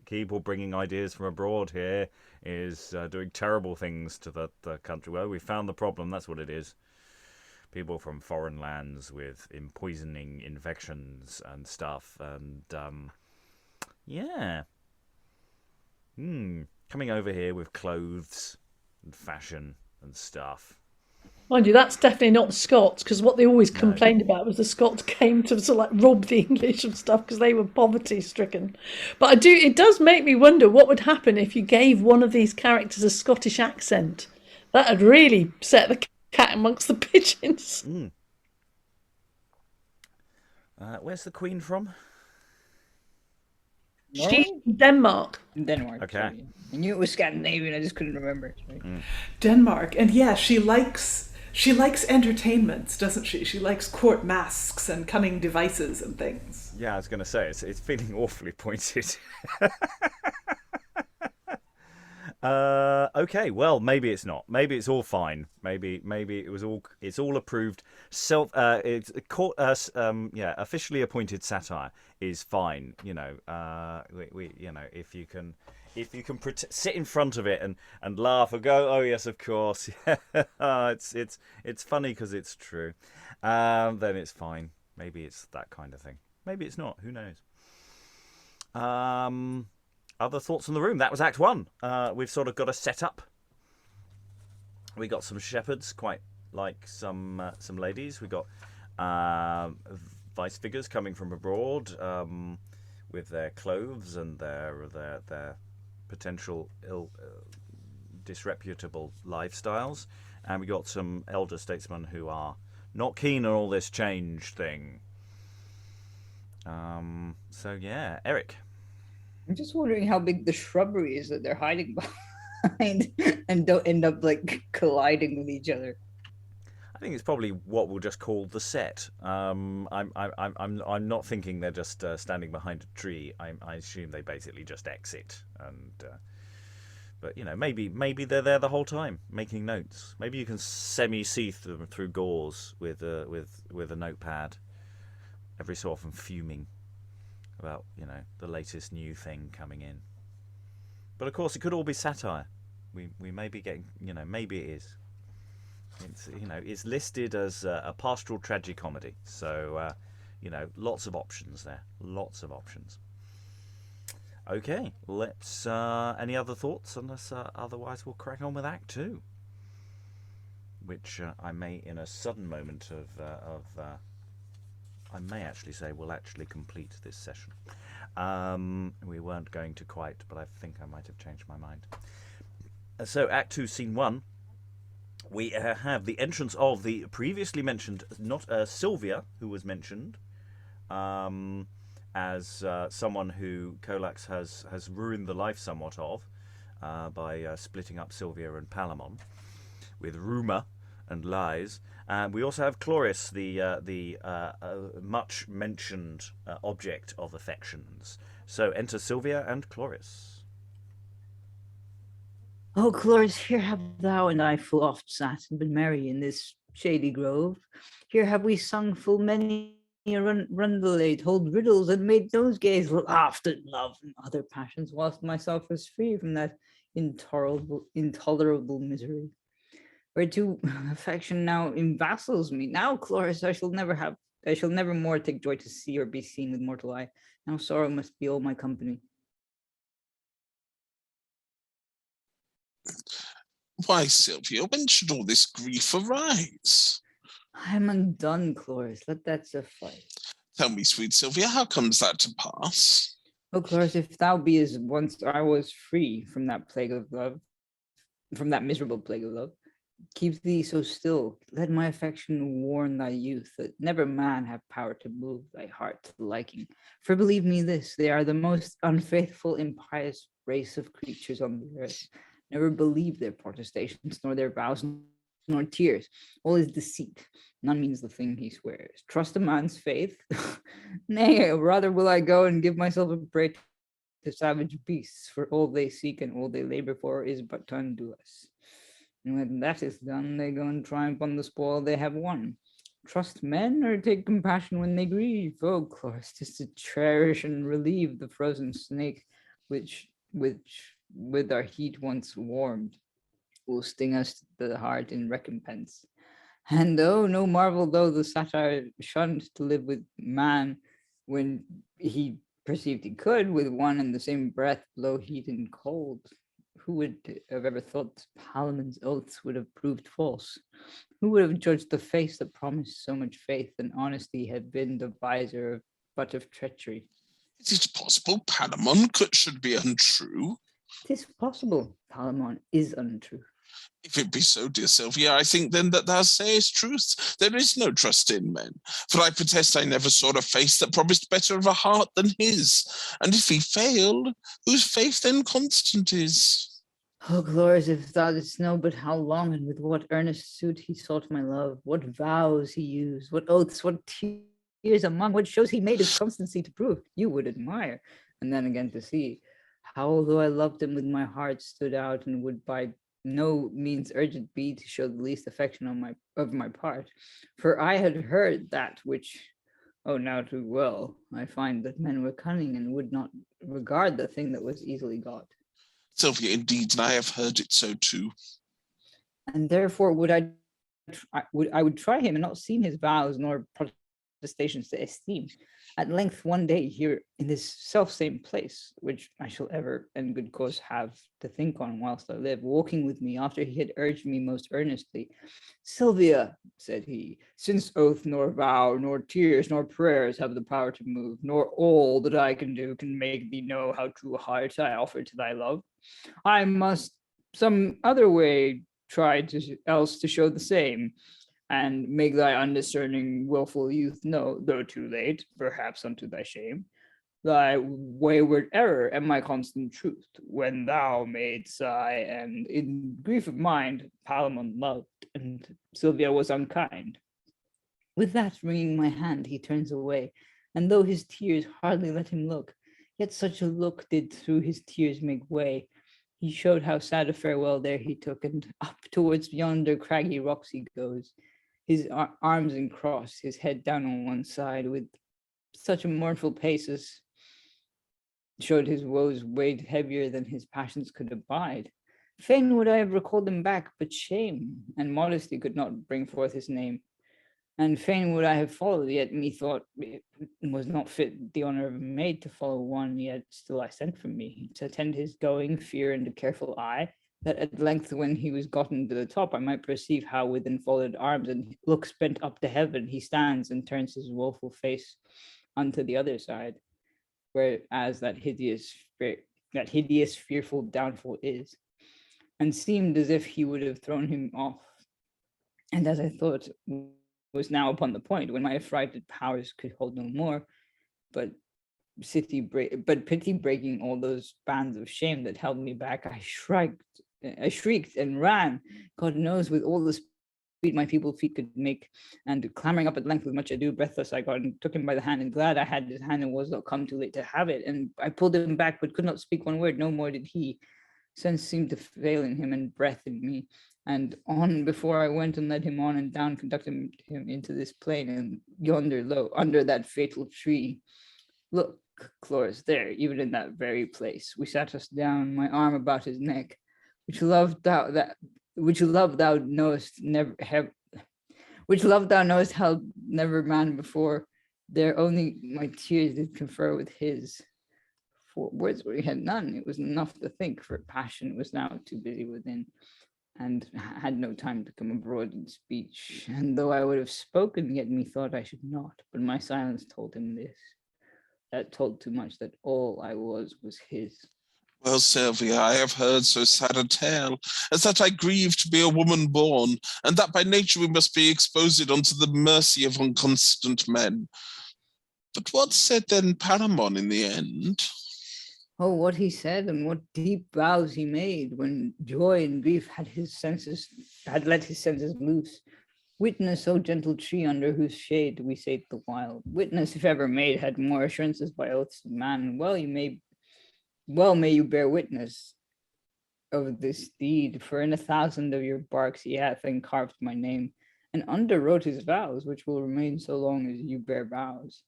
people bringing ideas from abroad here is doing terrible things to the country. Well, we found the problem. That's what it is. People from foreign lands with poisoning infections and stuff. And, coming over here with clothes and fashion and stuff. Mind you, that's definitely not the Scots, because what they always complained about was the Scots came to sort of like rob the English of stuff because they were poverty-stricken. But it does make me wonder what would happen if you gave one of these characters a Scottish accent. That would really set the cat amongst the pigeons. Where's the Queen from? She's from Denmark. Denmark. Okay. Sorry. I knew it was Scandinavian, I just couldn't remember. Denmark, and yeah, she likes entertainments, doesn't she? She likes court masks and cunning devices and things. Yeah, I was going to say, it's feeling awfully pointed. Okay, well, maybe it's not. Maybe it's all fine. Maybe it's all approved. Officially appointed satire is fine. If you can sit in front of it and laugh and go, oh yes, of course, it's funny because it's true. Then it's fine. Maybe it's that kind of thing. Maybe it's not. Who knows? Other thoughts in the room? That was Act 1. We've sort of got a setup. We got some shepherds, quite like some ladies. We got vice figures coming from abroad with their clothes and their potential disreputable lifestyles, and we got some elder statesmen who are not keen on all this change thing. Eric. I'm just wondering how big the shrubbery is that they're hiding behind and don't end up like colliding with each other. think it's probably what we'll just call the set. I'm not thinking they're just standing behind a tree. I assume they basically just exit. And but maybe they're there the whole time making notes. Maybe you can see them through gauze with a notepad, every so often fuming about the latest new thing coming in. But of course, it could all be satire. We may be getting maybe it is. It's it's listed as a pastoral tragi-comedy, so lots of options there, lots of options. Okay, let's. Any other thoughts? Unless otherwise, we'll crack on with Act 2, which I may, in a sudden moment of I may actually say we'll actually complete this session. We weren't going to quite, but I think I might have changed my mind. So, Act 2, Scene 1. We have the entrance of the previously mentioned, not Silvia, who was mentioned, as someone who Colax has ruined the life somewhat of by splitting up Silvia and Palamon with rumour and lies. We also have Cloris, the much mentioned object of affections. So enter Silvia and Cloris. Oh, Cloris, here have thou and I full oft sat and been merry in this shady grove. Here have we sung full many a roundelay, told riddles, and made nosegays, laughed at love and other passions, whilst myself was free from that intolerable misery. Whereto affection now emvassals me. Now, Cloris, I shall never more take joy to see or be seen with mortal eye. Now sorrow must be all my company. Why, Silvia, when should all this grief arise? I am undone, Cloris. Let that suffice. Tell me, sweet Silvia, how comes that to pass? Oh, Cloris, if thou be as once I was free from that plague of love, from that miserable plague of love, keep thee so still. Let my affection warn thy youth, that never man have power to move thy heart to liking. For believe me this, they are the most unfaithful, impious race of creatures on the earth. Never believe their protestations, nor their vows, nor tears. All is deceit. None means the thing he swears. Trust a man's faith? Nay, rather will I go and give myself a prey to savage beasts, for all they seek and all they labor for is but to undo us. And when that is done, they go and triumph on the spoil they have won. Trust men or take compassion when they grieve? Oh, Cloris, 'tis to cherish and relieve the frozen snake, which with our heat once warmed, will sting us to the heart in recompense. And no marvel though the satyr shunned to live with man when he perceived he could with one and the same breath blow heat and cold. Who would have ever thought Palamon's oaths would have proved false? Who would have judged the face that promised so much faith and honesty had been the visor of treachery? Is it possible Palamon should be untrue? 'Tis possible Palamon is untrue. If it be so, dear Silvia, I think then that thou sayest truth. There is no trust in men. For I protest I never saw a face that promised better of a heart than his. And if he failed, whose faith then constant is? Oh, Cloris, if thou didst know but how long and with what earnest suit he sought my love, what vows he used, what oaths, what tears among, what shows he made his constancy to prove, you would admire, and then again to see how, although I loved him with my heart, stood out and would by no means urgent be to show the least affection on my part. For I had heard that which, oh, now too well, I find that men were cunning and would not regard the thing that was easily got. Silvia, indeed, and I have heard it so too. And therefore I would try him and not seem his vows nor protestations to esteem. At length one day here in this self-same place, which I shall ever and good cause have to think on whilst I live, walking with me after he had urged me most earnestly, Silvia, said he, since oath nor vow nor tears nor prayers have the power to move, nor all that I can do can make thee know how true heart I offer to thy love, I must some other way try else to show the same, and make thy undiscerning willful youth know, though too late, perhaps unto thy shame, thy wayward error and my constant truth, when thou made sigh, and in grief of mind Palamon loved, and Silvia was unkind. With that, wringing my hand, he turns away, and though his tears hardly let him look, yet such a look did through his tears make way. He showed how sad a farewell there he took, and up towards yonder craggy rocks he goes, his arms in cross, his head down on one side, with such a mournful pace as showed his woes weighed heavier than his passions could abide. Fain would I have recalled him back, but shame and modesty could not bring forth his name. And fain would I have followed, yet methought it was not fit the honour of a maid to follow one, yet still I sent from me, to attend his going, fear and a careful eye, that at length when he was gotten to the top, I might perceive how with enfolded arms and looks bent up to heaven, he stands and turns his woeful face unto the other side, whereas that hideous, fearful downfall is, and seemed as if he would have thrown him off. And as I thought, was now upon the point when my affrighted powers could hold no more, but pity breaking all those bands of shame that held me back, I shrieked and ran, God knows, with all the speed my feeble feet could make, and clambering up at length with much ado, breathless I got, and took him by the hand, and glad I had his hand, and was not come too late to have it. And I pulled him back, but could not speak one word, no more did he. Sense seemed to fail in him, and breath in me. And on before I went and led him on and down, conducted him into this plain, and yonder low, under that fatal tree. Look, Cloris, there, even in that very place, we sat us down, my arm about his neck, which love thou knowest held never man before. There only my tears did confer with his. For words we had none, it was enough to think, for passion was now too busy within, and had no time to come abroad in speech. And though I would have spoken, yet methought I should not, but my silence told him this, that told too much, that all I was his. Well, Silvia, I have heard so sad a tale, as that I grieve to be a woman born, and that by nature we must be exposed unto the mercy of inconstant men. But what said then Palamon in the end? Oh, what he said, and what deep vows he made, when joy and grief had let his senses loose. Witness, O gentle tree, under whose shade we sate the while. Witness, if ever maid had more assurances by oaths of man, well may you bear witness of this deed, for in 1,000 of your barks he hath encarved my name, and underwrote his vows, which will remain so long as you bear vows.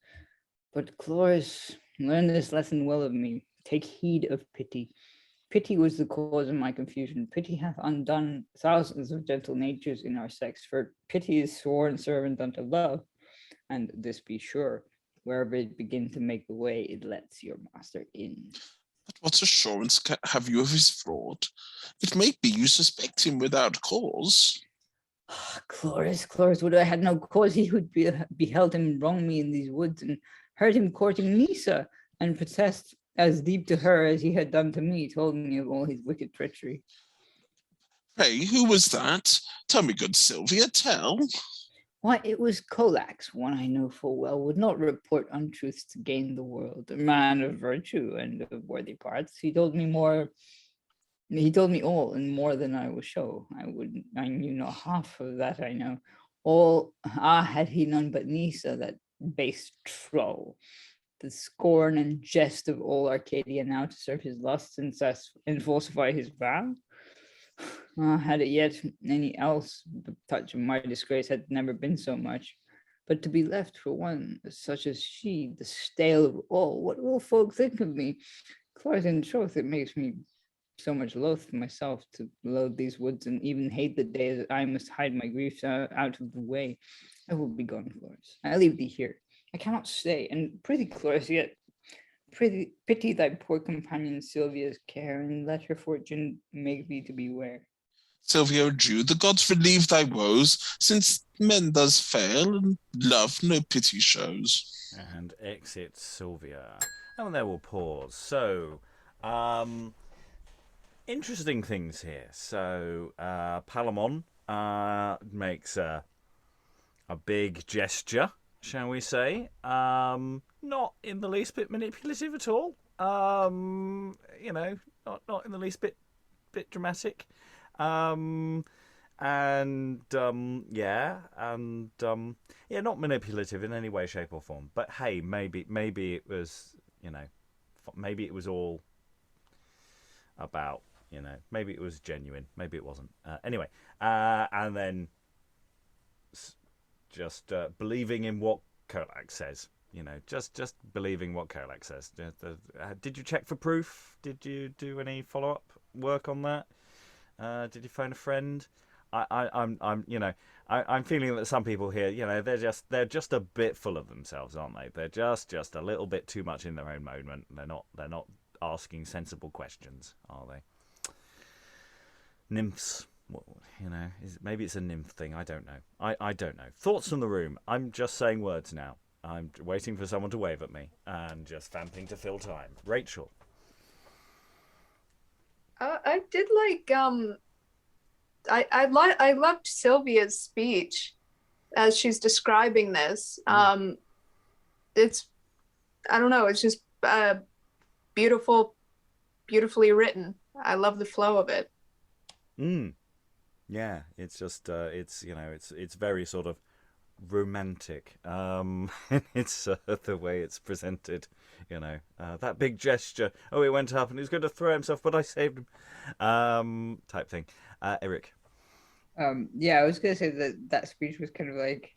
But Cloris, learn this lesson well of me. Take heed of pity. Pity was the cause of my confusion. Pity hath undone thousands of gentle natures in our sex, for pity is sworn servant unto love, and this be sure, wherever it begin to make the way, it lets your master in. But what assurance have you of his fraud? It may be you suspect him without cause. Cloris, would I had no cause, he would beheld him wrong me in these woods, and heard him courting Nisa, and protest as deep to her as he had done to me, told me of all his wicked treachery. Pray, who was that? Tell me, good Silvia, tell. Why, it was Colax, one I know full well, would not report untruths to gain the world, a man of virtue and of worthy parts. He told me all, and more than I will show. I knew not half of that I know. All, had he none but Nisa, that base troll, the scorn and jest of all Arcadia, now to serve his lusts and falsify his vow? Had it yet any else, the touch of my disgrace had never been so much. But to be left for one such as she, the stale of all, what will folk think of me? Cloris, in troth, it makes me so much loath myself to loathe these woods, and even hate the day that I must hide my griefs out of the way. I will be gone, Cloris. I leave thee here. I cannot stay, and prithee, Cloris, yet pity thy poor companion Silvia's care, and let her fortune make thee to beware. Silvia, adieu, the gods relieve thy woes, since men does fail, and love no pity shows. And exit Silvia. And there we'll pause. So, interesting things here. So, Palamon makes a big gesture. shall we say. Not in the least bit manipulative at all. Not in the least bit dramatic. Not manipulative in any way, shape, or form. But hey, maybe it was, maybe it was all about, maybe it was genuine, maybe it wasn't. Anyway, and then just believing in what Colax says. Just believing what Colax says. Did you check for proof? Did you do any follow-up work on that? Did you phone a friend? I'm feeling that some people here, they're just a bit full of themselves, aren't they? They're just a little bit too much in their own moment. They're not asking sensible questions, are they? Nymphs, maybe it's a nymph thing. I don't know. I don't know. Thoughts from the room. I'm just saying words now. I'm waiting for someone to wave at me and just vamping to fill time. Rachael. I did like I loved Silvia's speech as she's describing this. It's, I don't know, it's just beautifully written. I love the flow of it. Yeah, it's just it's very sort of romantic. It's the way it's presented. That big gesture. Oh, he went up and he was going to throw himself, but I saved him. Type thing. Eric. I was gonna say that speech was kind of like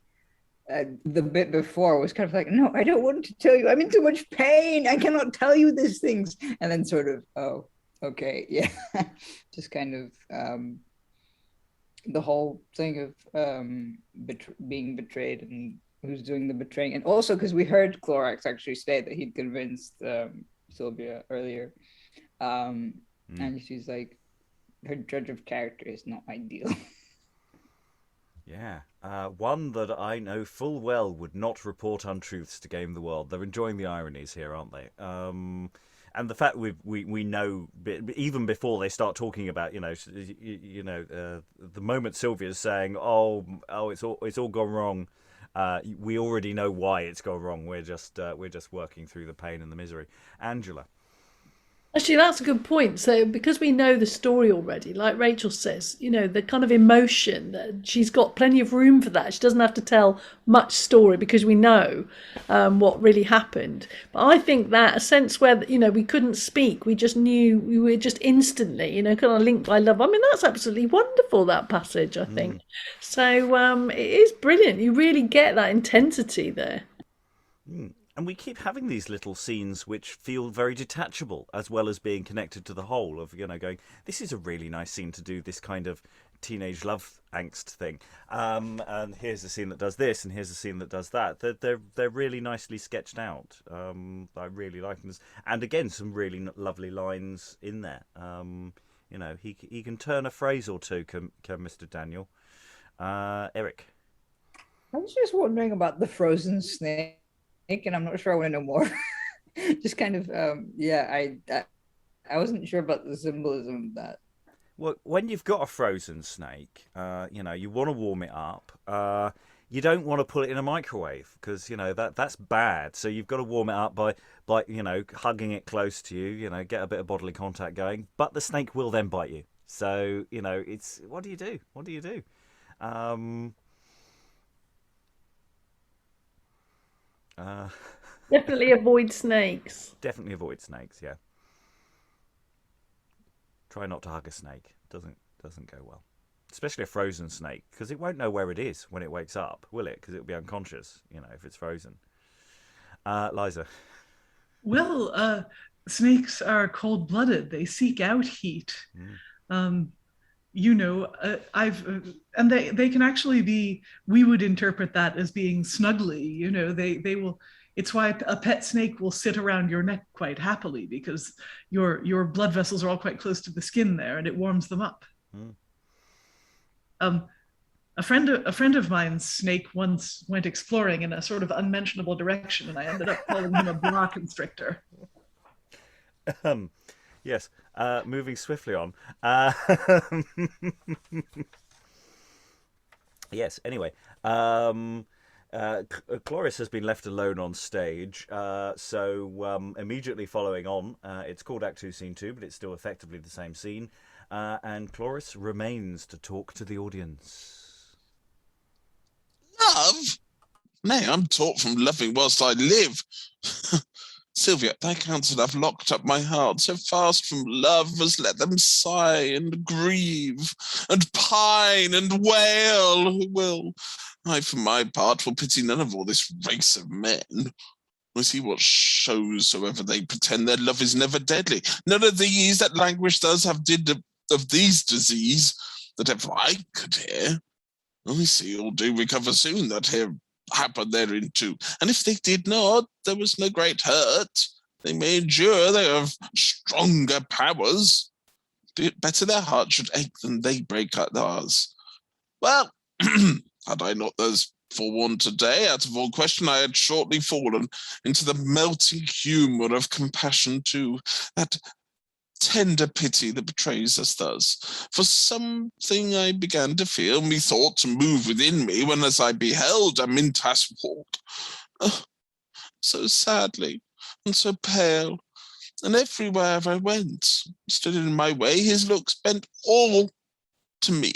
the bit before was kind of like, no, I don't want to tell you. I'm in too much pain. I cannot tell you these things. And then sort of, oh, okay, yeah, just kind of the whole thing of being betrayed and who's doing the betraying, and also because we heard Cloris actually say that he'd convinced Silvia earlier, and she's like, her judge of character is not ideal. Yeah, one that I know full well would not report untruths to game the world. They're enjoying the ironies here, aren't they? And the fact we know even before they start talking about the moment Silvia's saying it's all gone wrong, we already know why it's gone wrong. We're just working through the pain and the misery. Angela. Actually, that's a good point. So because we know the story already, like Rachael says, the kind of emotion, that she's got plenty of room for that. She doesn't have to tell much story because we know what really happened. But I think that a sense where, we couldn't speak, we just knew, we were just instantly, kind of linked by love. I mean, that's absolutely wonderful, that passage, I think. So it is brilliant. You really get that intensity there. And we keep having these little scenes which feel very detachable, as well as being connected to the whole of, going, this is a really nice scene to do this kind of teenage love angst thing. And here's a scene that does this, and here's a scene that does that. They're really nicely sketched out. I really like them. And again, some really lovely lines in there. He can turn a phrase or two, can Mr. Daniel. Eric. I was just wondering about the frozen snake. And I'm not sure I want to know more. Just kind of, I wasn't sure about the symbolism of that. Well, when you've got a frozen snake, you want to warm it up. You don't want to put it in a microwave because that's bad. So you've got to warm it up by hugging it close to you. Get a bit of bodily contact going. But the snake will then bite you. So it's what do you do? What do you do? Definitely avoid snakes. Definitely avoid snakes. Yeah. Try not to hug a snake. Doesn't go well, especially a frozen snake, because it won't know where it is when it wakes up, will it? Because it'll be unconscious, if it's frozen. Liza. Well, snakes are cold-blooded. They seek out heat. And they can actually be, we would interpret that as being snuggly, they will, it's why a pet snake will sit around your neck quite happily, because your blood vessels are all quite close to the skin there and it warms them up. A friend of mine's snake once went exploring in a sort of unmentionable direction, and I ended up calling him a boa constrictor. Yes, moving swiftly on. Yes, anyway. Cloris has been left alone on stage, so immediately following on, it's called Act 2, Scene 2, but it's still effectively the same scene, and Cloris remains to talk to the audience. Love? Nay, I'm taught from loving whilst I live. Silvia, thy counsel have locked up my heart so fast from love as let them sigh and grieve and pine and wail who will. I, for my part, will pity none of all this race of men. I see what shows soever they pretend their love is never deadly. None of these that languish thus have did of these disease that ever I could hear. I see all do recover soon that here happen therein too. And if they did not, there was no great hurt. They may endure, they have stronger powers. Be it better their heart should ache than they break out ours. Well, had I not thus forewarned today, out of all question I had shortly fallen into the melting humour of compassion too, that tender pity that betrays us thus. For something I began to feel, methought to move within me, when as I beheld Amintas walk, so sadly and so pale, and everywhere I went, stood in my way, his looks bent all to me.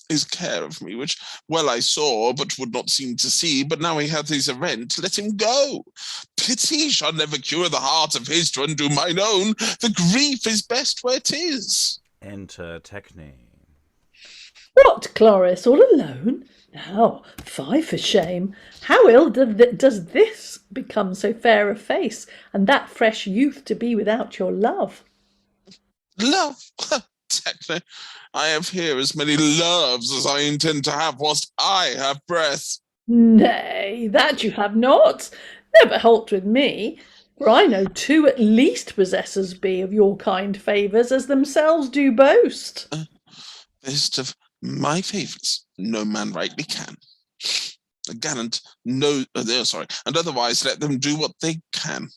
His care of me, which well I saw, but would not seem to see, but now he hath his errant, let him go. Pity shall never cure the heart of his to undo mine own. The grief is best where 'tis. Enter Techne. What, Cloris, all alone? Now, fie for shame. How ill does this become so fair a face, and that fresh youth to be without your love? Love? Techne, I have here as many loves as I intend to have whilst I have breath. Nay, that you have not. Never halt with me, for I know 2 at least possessors be of your kind favours, as themselves do boast. Best of my favours no man rightly can. A gallant no, and otherwise let them do what they can.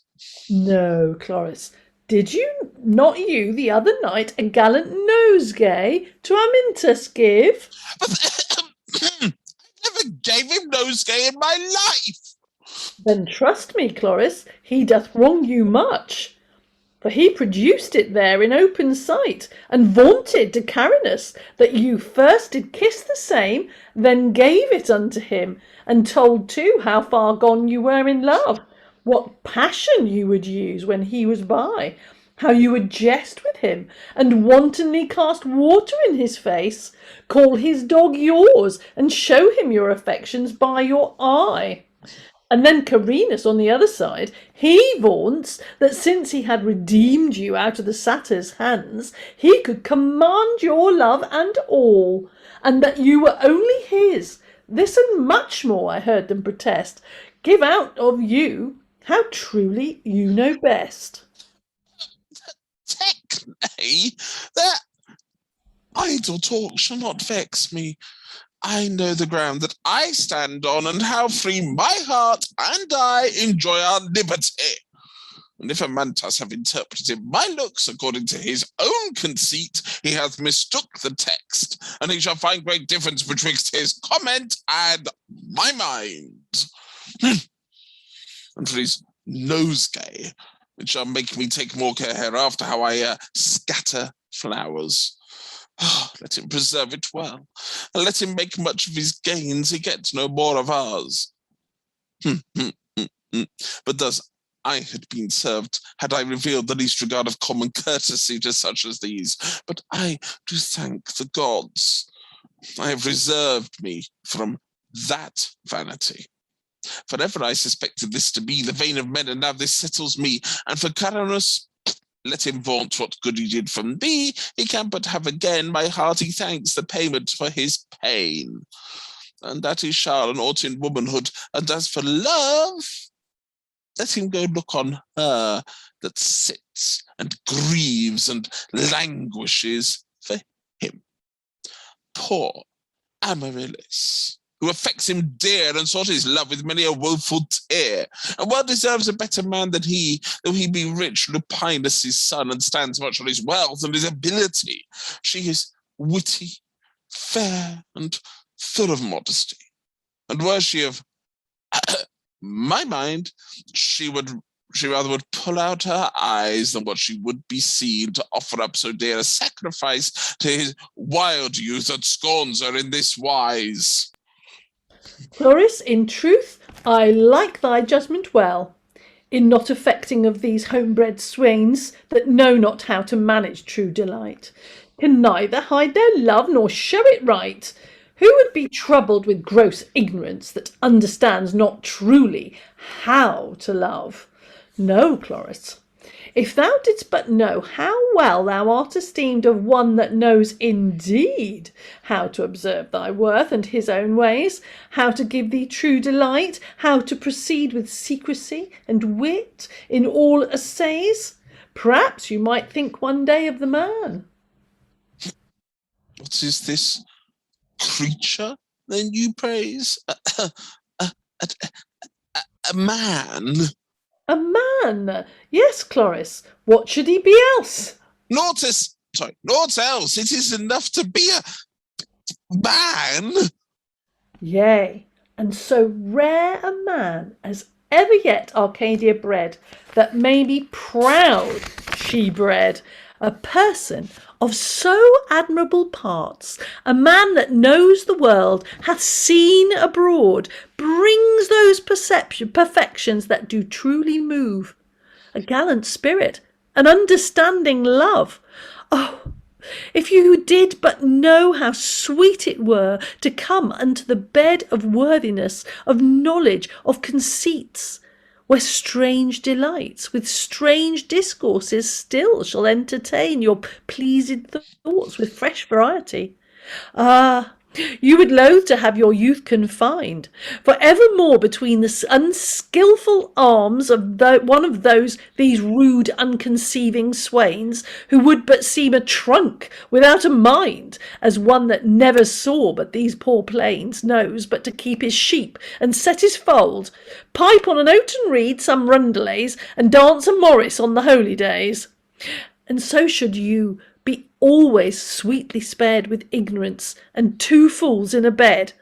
No, Cloris, did not you the other night a gallant nosegay to Amintas give? I never gave him nosegay in my life. Then trust me, Cloris, he doth wrong you much. For he produced it there in open sight, and vaunted to Carinus that you first did kiss the same, then gave it unto him, and told too how far gone you were in love, what passion you would use when he was by, how you would jest with him, and wantonly cast water in his face, call his dog yours, and show him your affections by your eye. And then Carinus on the other side, he vaunts that since he had redeemed you out of the satyr's hands, he could command your love and all, and that you were only his. This and much more I heard them protest. Give out of you how truly you know best. Techne, that idle talk shall not vex me. I know the ground that I stand on, and how free my heart and I enjoy our liberty. And if Amintas have interpreted my looks according to his own conceit, he hath mistook the text, and he shall find great difference betwixt his comment and my mind. And for his nosegay, it shall make me take more care hereafter how I scatter flowers. Let him preserve it well, and let him make much of his gains, he gets no more of ours. But thus I had been served, had I revealed the least regard of common courtesy to such as these. But I do thank the gods. I have reserved me from that vanity. For ever I suspected this to be the vein of men, and now this settles me. And for Carinus, let him vaunt what good he did from thee. He can but have again my hearty thanks, the payment for his pain. And that he shall, and ought in womanhood. And as for love, let him go look on her that sits and grieves and languishes for him. Poor Amaryllis, who affects him dear, and sought his love with many a woeful tear, and well deserves a better man than he, though he be rich, Lupinus' son, and stands much on his wealth and his ability. She is witty, fair, and full of modesty. and were she of my mind, she rather would pull out her eyes than what she would be seen to offer up so dear a sacrifice to his wild youth that scorns her in this wise. Cloris, in truth, I like thy judgment well, in not affecting of these homebred swains that know not how to manage true delight, can neither hide their love nor show it right. Who would be troubled with gross ignorance that understands not truly how to love? No, Cloris, if thou didst but know how well thou art esteemed of one that knows indeed how to observe thy worth and his own ways, how to give thee true delight, how to proceed with secrecy and wit in all essays, perhaps you might think one day of the man. What is this creature then you praise? A man? A man? Yes, Cloris. What should he be else? Naught else. It is enough to be a man. Yea, and so rare a man as ever yet Arcadia bred, that may be proud she bred, a person of so admirable parts, a man that knows the world, hath seen abroad, brings those perfections that do truly move, a gallant spirit, an understanding love. Oh, if you did but know how sweet it were to come unto the bed of worthiness, of knowledge, of conceits, where strange delights with strange discourses still shall entertain your pleased thoughts with fresh variety. Ah, you would loathe to have your youth confined, for evermore between the unskilful arms of one of these rude unconceiving swains, who would but seem a trunk without a mind, as one that never saw but these poor plains, knows but to keep his sheep and set his fold, pipe on an oaten reed some roundelays, and dance a morris on the holy days. And so should you be always sweetly spared with ignorance and two fools in a bed.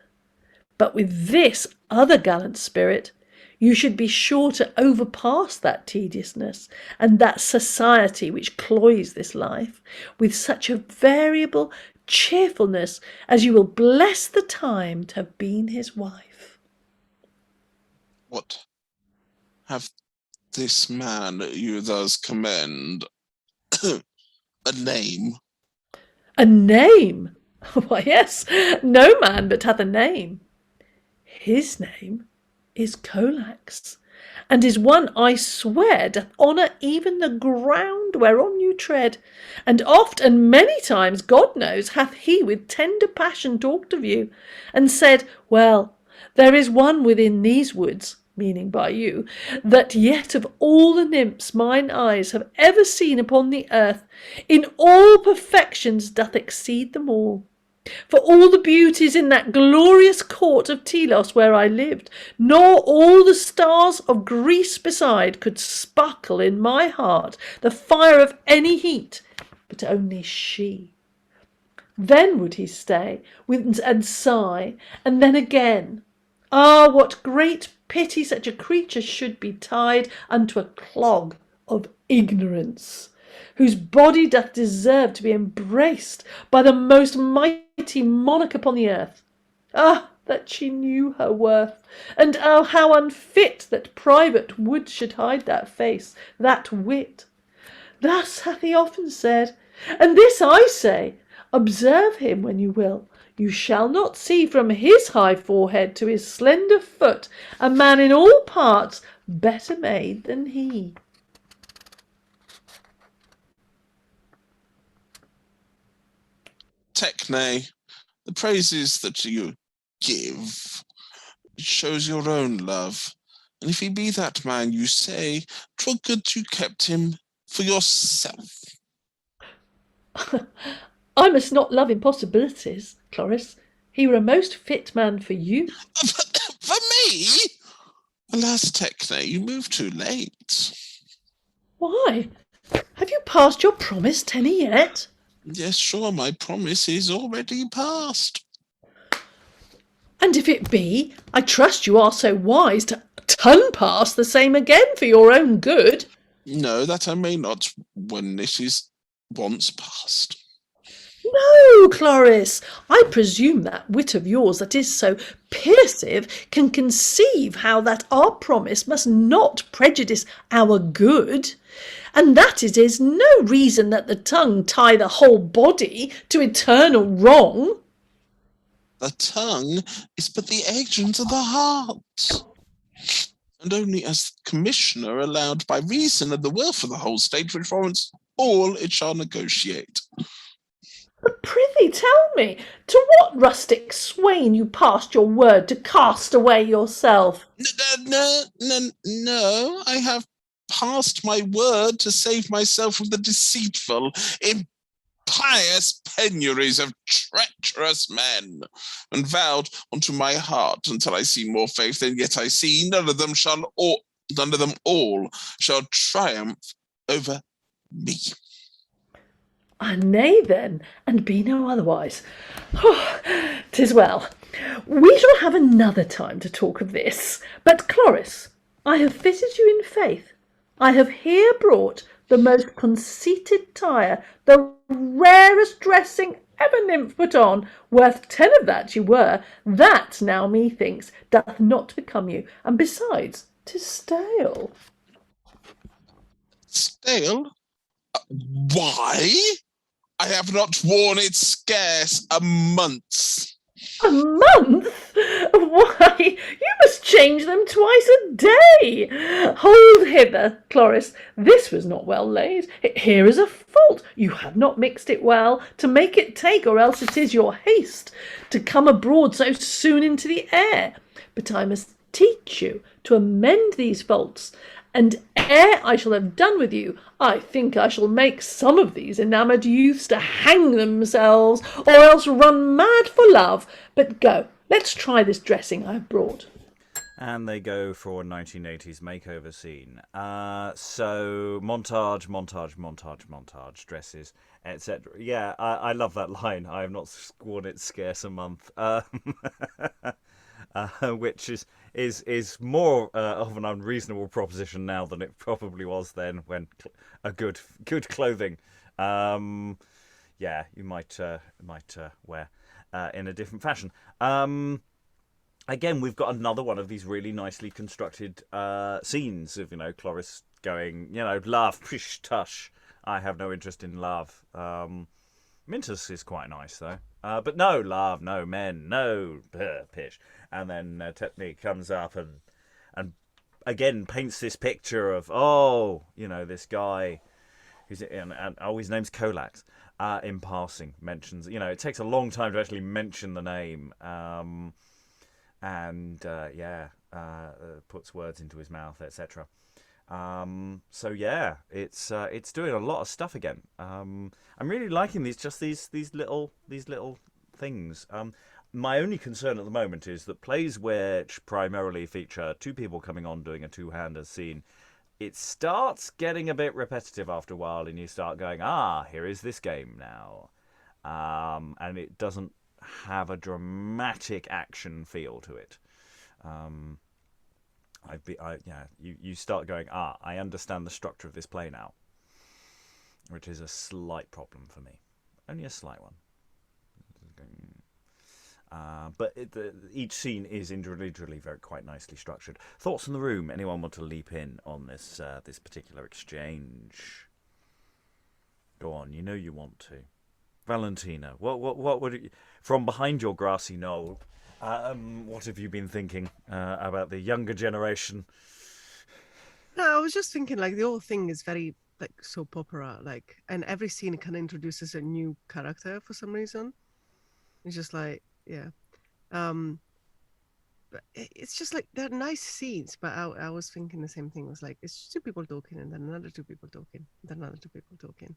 But with this other gallant spirit, you should be sure to overpass that tediousness and that society which cloys this life, with such a variable cheerfulness as you will bless the time to have been his wife. What hath this man you thus commend a name? A name? Why, yes, no man but hath a name. His name is Colax, and is one, I swear, doth honour even the ground whereon you tread, and oft and many times, God knows, hath he with tender passion talked of you, and said, well, there is one within these woods, meaning by you, that yet of all the nymphs mine eyes have ever seen upon the earth, in all perfections doth exceed them all. For all the beauties in that glorious court of Telos where I lived, nor all the stars of Greece beside, could sparkle in my heart the fire of any heat, but only she. Then would he stay and sigh, and then again. Ah, what great pity such a creature should be tied unto a clog of ignorance, whose body doth deserve to be embraced by the most mighty monarch upon the earth. Ah, that she knew her worth, and oh, how unfit that private wood should hide that face, that wit. Thus hath he often said, and this I say, observe him when you will, you shall not see from his high forehead to his slender foot a man in all parts better made than he. Techne, the praises that you give shows your own love, and if he be that man you say, 'twere good you kept him for yourself. I must not love impossibilities, Cloris. He were a most fit man for you. For me? Alas, Techne, you move too late. Why? Have you passed your promise, Tenny, yet? Yes, sure, my promise is already past. And if it be, I trust you are so wise to pass the same again for your own good. No, that I may not, when it is once past. No, Cloris, I presume that wit of yours that is so piercive can conceive how that our promise must not prejudice our good, and that it is no reason that the tongue tie the whole body to eternal wrong. The tongue is but the agent of the heart, and only as commissioner allowed by reason of the will for the whole state, which warrants all it shall negotiate. But prithee tell me, to what rustic swain you passed your word to cast away yourself? No, I have passed my word to save myself from the deceitful, impious penuries of treacherous men, and vowed unto my heart, until I see more faith than yet I see, none of them all shall triumph over me. Nay then, and be no otherwise. 'Tis well. We shall have another time to talk of this. But, Cloris, I have fitted you in faith. I have here brought the most conceited tire, the rarest dressing ever nymph put on, worth 10 of that you were. That now, methinks, doth not become you, and besides, 'tis stale. Stale? Why? I have not worn it scarce a month. A month? Why, you must change them twice a day. Hold hither, Cloris. This was not well laid. Here is a fault. You have not mixed it well to make it take, or else it is your haste to come abroad so soon into the air. But I must teach you to amend these faults, and ere I shall have done with you, I think I shall make some of these enamoured youths to hang themselves, or else run mad for love. But go, let's try this dressing I have brought. And they go for a 1980s makeover scene. So montage, dresses, etc. Yeah, I love that line. I have not worn it scarce a month. Which is more of an unreasonable proposition now than it probably was then, when a good clothing, you might wear in a different fashion. Again, we've got another one of these really nicely constructed scenes of, Cloris going, love, pish tush. I have no interest in love. Amintas is quite nice though. But no love, no men, no pish. And then Techne comes up and again paints this picture of, this guy who's and his name's Colax. In passing, mentions, it takes a long time to actually mention the name, puts words into his mouth, etc. It's doing a lot of stuff again. I'm really liking these little things. My only concern at the moment is that plays which primarily feature two people coming on doing a two-hander scene, it starts getting a bit repetitive after a while, and you start going, here is this game now, and it doesn't have a dramatic action feel to it. You start going, I understand the structure of this play now, which is a slight problem for me. Only a slight one. But each scene is individually quite nicely structured. Thoughts in the room? Anyone want to leap in on this particular exchange? Go on, you want to. Valentina, what would you, from behind your grassy knoll? What have you been thinking about the younger generation? No, I was just thinking, the whole thing is very soap opera, and every scene kind of introduces a new character for some reason. It's just yeah. But it's just they're nice scenes, but I was thinking the same thing. It was it's two people talking, and then another two people talking, then another two people talking.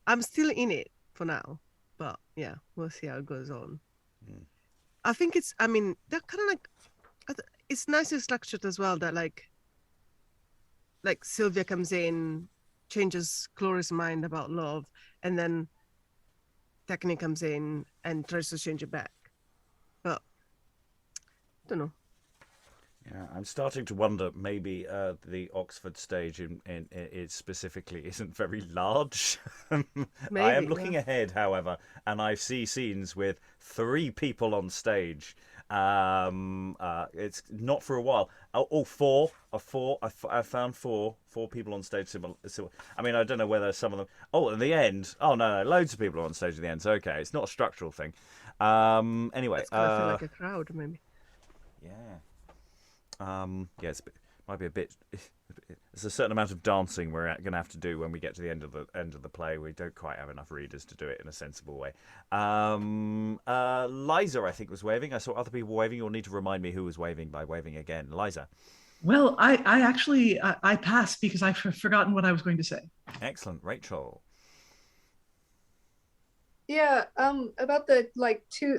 I'm still in it for now, but yeah, we'll see how it goes on. I think they're kind of it's nicely structured as well, that Silvia comes in, changes Cloris' mind about love, and then Techne comes in and tries to change it back. But Don't know. Yeah, I'm starting to wonder maybe the Oxford stage in it specifically isn't very large. I am looking ahead, however, and I see scenes with 3 people on stage. It's not for a while. Four. I found four people on stage. I mean, I don't know whether some of them. Oh, at the end. Oh no, loads of people on stage at the end. So okay, it's not a structural thing. Anyway, It's gonna feel like a crowd, maybe. Yeah. Might be a bit. There's a certain amount of dancing we're going to have to do when we get to the end of the play. We don't quite have enough readers to do it in a sensible way. Liza, I think, was waving. I saw other people waving. You'll need to remind me who was waving by waving again. Liza. Well, I actually I passed because I've forgotten what I was going to say. Excellent, Rachael. Yeah, about the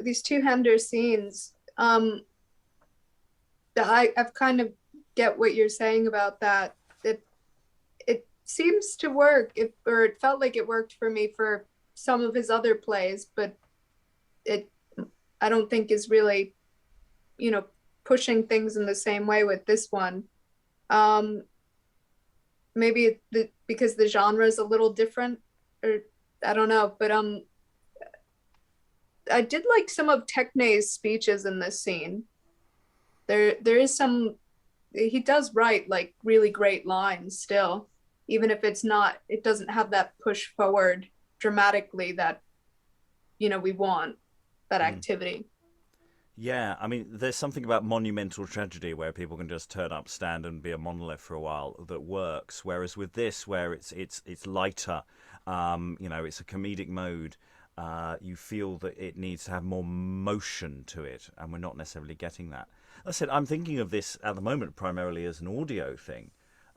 these two-hander scenes. I've kind of get what you're saying about that. It seems to work, it felt like it worked for me for some of his other plays, but I don't think is really, pushing things in the same way with this one. Maybe because the genre is a little different, or I don't know, but I did like some of Techne's speeches in this scene. There is some, he does write like really great lines still, even if it doesn't have that push forward dramatically that, we want, that activity. Yeah, I mean, there's something about monumental tragedy where people can just turn up, stand, and be a monolith for a while that works. Whereas with this, where it's lighter, it's a comedic mode. You feel that it needs to have more motion to it, and we're not necessarily getting that. I said I'm thinking of this at the moment primarily as an audio thing,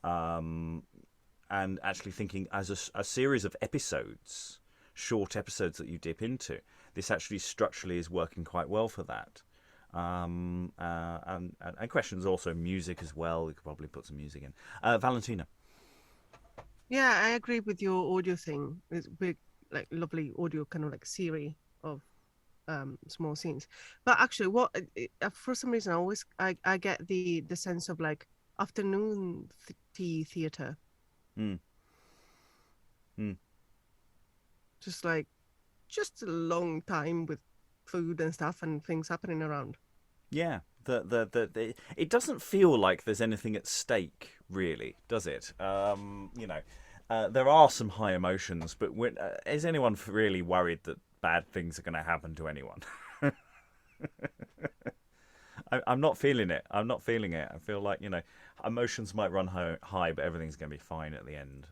and actually thinking as a series of episodes, short episodes that you dip into. This actually structurally is working quite well for that. And questions also music as well. We could probably put some music in. Valentina. Yeah, I agree with your audio thing. It's big, like lovely audio kind of like series of small scenes. But actually, what for some reason I get the sense of like afternoon tea theater. Just a long time with food and stuff and things happening around. Yeah, it doesn't feel like there's anything at stake, really, does it? There are some high emotions, but is anyone really worried that bad things are going to happen to anyone? I'm not feeling it. I feel like, emotions might run high, but everything's going to be fine at the end.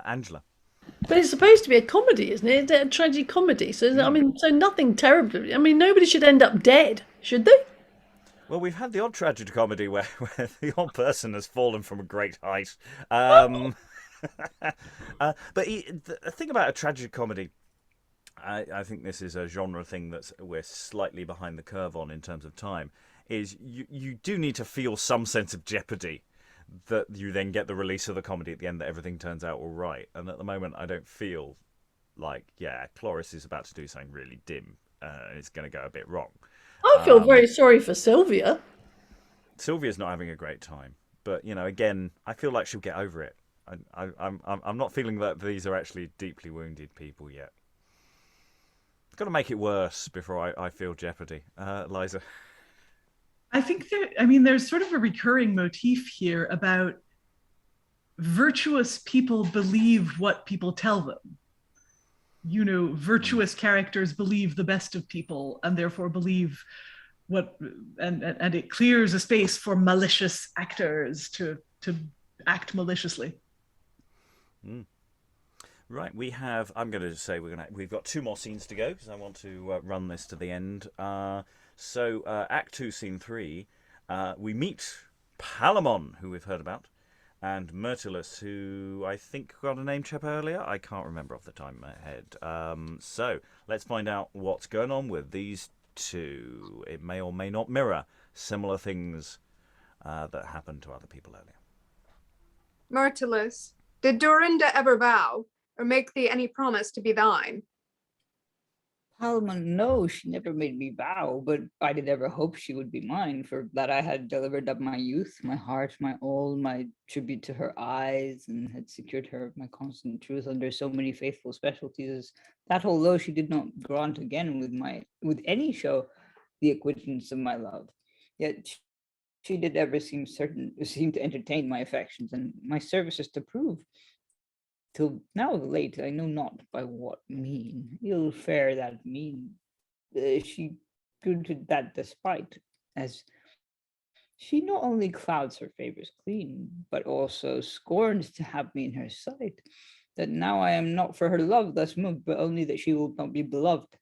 Angela. But it's supposed to be a comedy, isn't it? A tragi-comedy. So, so nothing terribly. I mean, nobody should end up dead, should they? Well, we've had the odd tragi-comedy where the odd person has fallen from a great height. But the thing about a tragi-comedy, I think this is a genre thing we're slightly behind the curve on in terms of time, is you do need to feel some sense of jeopardy that you then get the release of the comedy at the end that everything turns out all right. And at the moment, I don't feel like, Cloris is about to do something really dim. It's going to go a bit wrong. I feel very sorry for Silvia. Silvia's not having a great time. But, again, I feel like she'll get over it. I'm not feeling that these are actually deeply wounded people yet. Got to make it worse before I feel jeopardy. Liza. I think there's sort of a recurring motif here about virtuous people believe what people tell them. Virtuous characters believe the best of people and therefore believe and it clears a space for malicious actors to act maliciously. Right, I'm going to say we've got 2 more scenes to go because I want to run this to the end. So Act 2, Scene 3, we meet Palamon, who we've heard about, and Mirtillus, who I think got a name check earlier. I can't remember off the top of my head. So let's find out what's going on with these 2. It may or may not mirror similar things that happened to other people earlier. Mirtillus, did Dorinda ever vow, or make thee any promise to be thine? Palamon, no, she never made me vow, but I did ever hope she would be mine, for that I had delivered up my youth, my heart, my all, my tribute to her eyes, and had secured her my constant truth under so many faithful specialties, that although she did not grant again with any show the acquittance of my love, yet she did ever seem to entertain my affections and my services to prove. Till now late, I know not by what mean, ill fare that mean, she grew to that despite, as she not only clouds her favors clean, but also scorns to have me in her sight, that now I am not for her love thus moved, but only that she will not be beloved.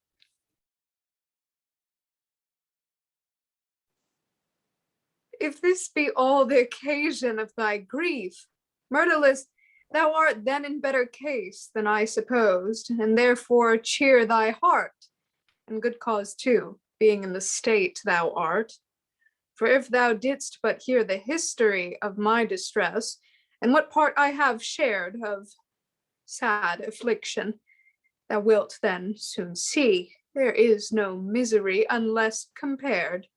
If this be all the occasion of thy grief, Mirtillus, thou art then in better case than I supposed, and therefore cheer thy heart, and good cause too, being in the state thou art. For if thou didst but hear the history of my distress, and what part I have shared of sad affliction, thou wilt then soon see there is no misery unless compared.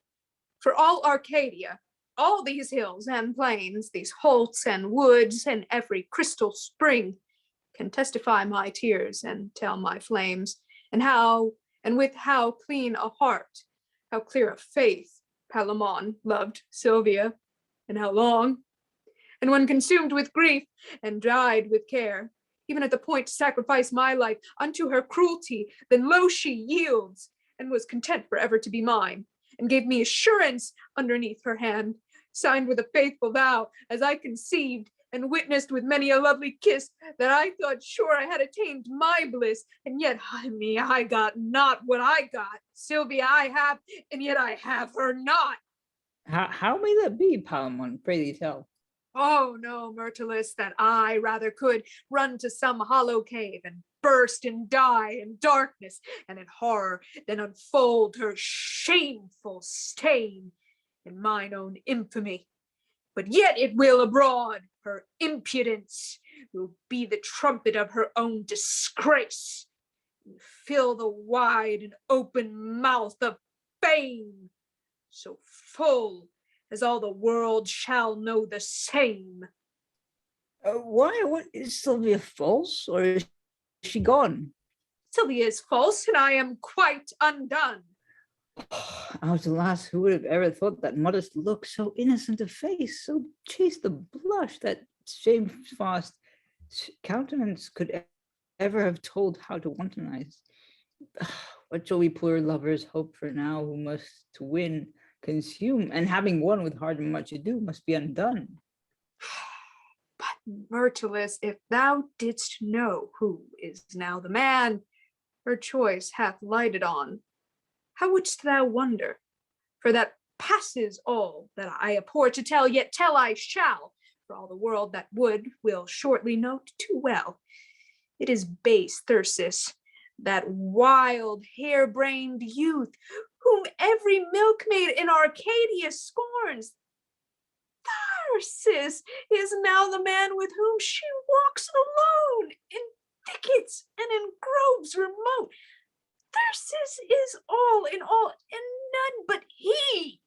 For all Arcadia, all these hills and plains, these holts and woods, and every crystal spring can testify my tears and tell my flames, and with how clean a heart, how clear a faith Palamon loved Silvia, and how long. And when consumed with grief and died with care, even at the point to sacrifice my life unto her cruelty, then lo she yields, and was content forever to be mine, and gave me assurance underneath her hand, signed with a faithful vow, as I conceived, and witnessed with many a lovely kiss, that I thought sure I had attained my bliss, and yet, I got not what I got. Silvia I have, and yet I have her not. How may that be, Palamon? Pray thee tell. Oh no, Mirtillus, that I rather could run to some hollow cave and burst and die in darkness and in horror than unfold her shameful stain in mine own infamy. But yet it will abroad, her impudence will be the trumpet of her own disgrace, and fill the wide and open mouth of fame, so full as all the world shall know the same. Why? What is Silvia false, or is she gone? Silvia is false, and I am quite undone. Alas, who would have ever thought that modest look, so innocent a face, so chaste a blush, that shamefast countenance could ever have told how to wantonize? What shall we poor lovers hope for now, who must to win consume, and having won with hard and much ado, must be undone? But Mirtillus, if thou didst know who is now the man her choice hath lighted on, how wouldst thou wonder? For that passes all that I abhor to tell, yet tell I shall, for all the world that will shortly note too well. It is base Thyrsis, that wild, hair-brained youth, whom every milkmaid in Arcadia scorns. Thyrsis is now the man with whom she walks alone in thickets and in groves remote. Thyrsis is all in all, and none but he.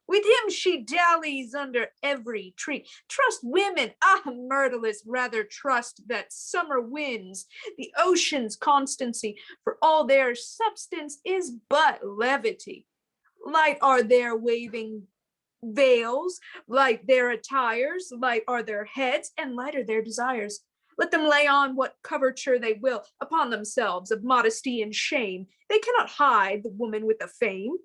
With him she dallies under every tree. Trust women, Mirtillus, rather trust that summer winds, the ocean's constancy, for all their substance is but levity. Light are their waving veils, light their attires, light are their heads, and light are their desires. Let them lay on what coverture they will upon themselves of modesty and shame. They cannot hide the woman with the fame.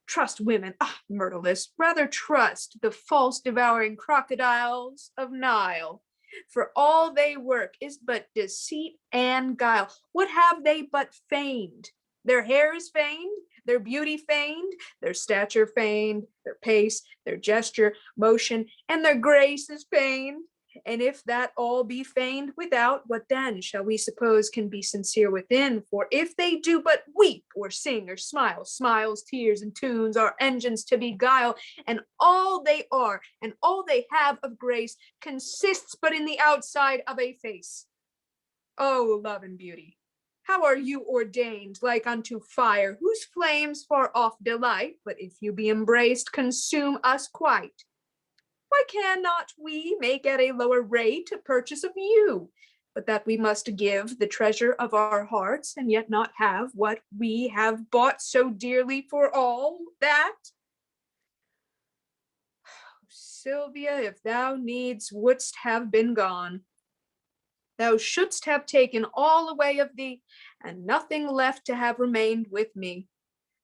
Trust women, Mirtillus, rather trust the false devouring crocodiles of Nile. For all they work is but deceit and guile. What have they but feigned? Their hair is feigned, their beauty feigned, their stature feigned, their pace, their gesture, motion, and their grace is feigned. And if that all be feigned without, what then shall we suppose can be sincere within? For if they do but weep or sing or smile, smiles, tears, and tunes are engines to beguile, and all they are and all they have of grace consists but in the outside of a face. Oh, love and beauty, How are you ordained, like unto fire, whose flames far off delight, but if you be embraced, consume us quite? Why cannot we make at a lower rate a purchase of you, but that we must give the treasure of our hearts, and yet not have what we have bought so dearly for all that? Silvia, if thou needs wouldst have been gone, thou shouldst have taken all away of thee, and nothing left to have remained with me.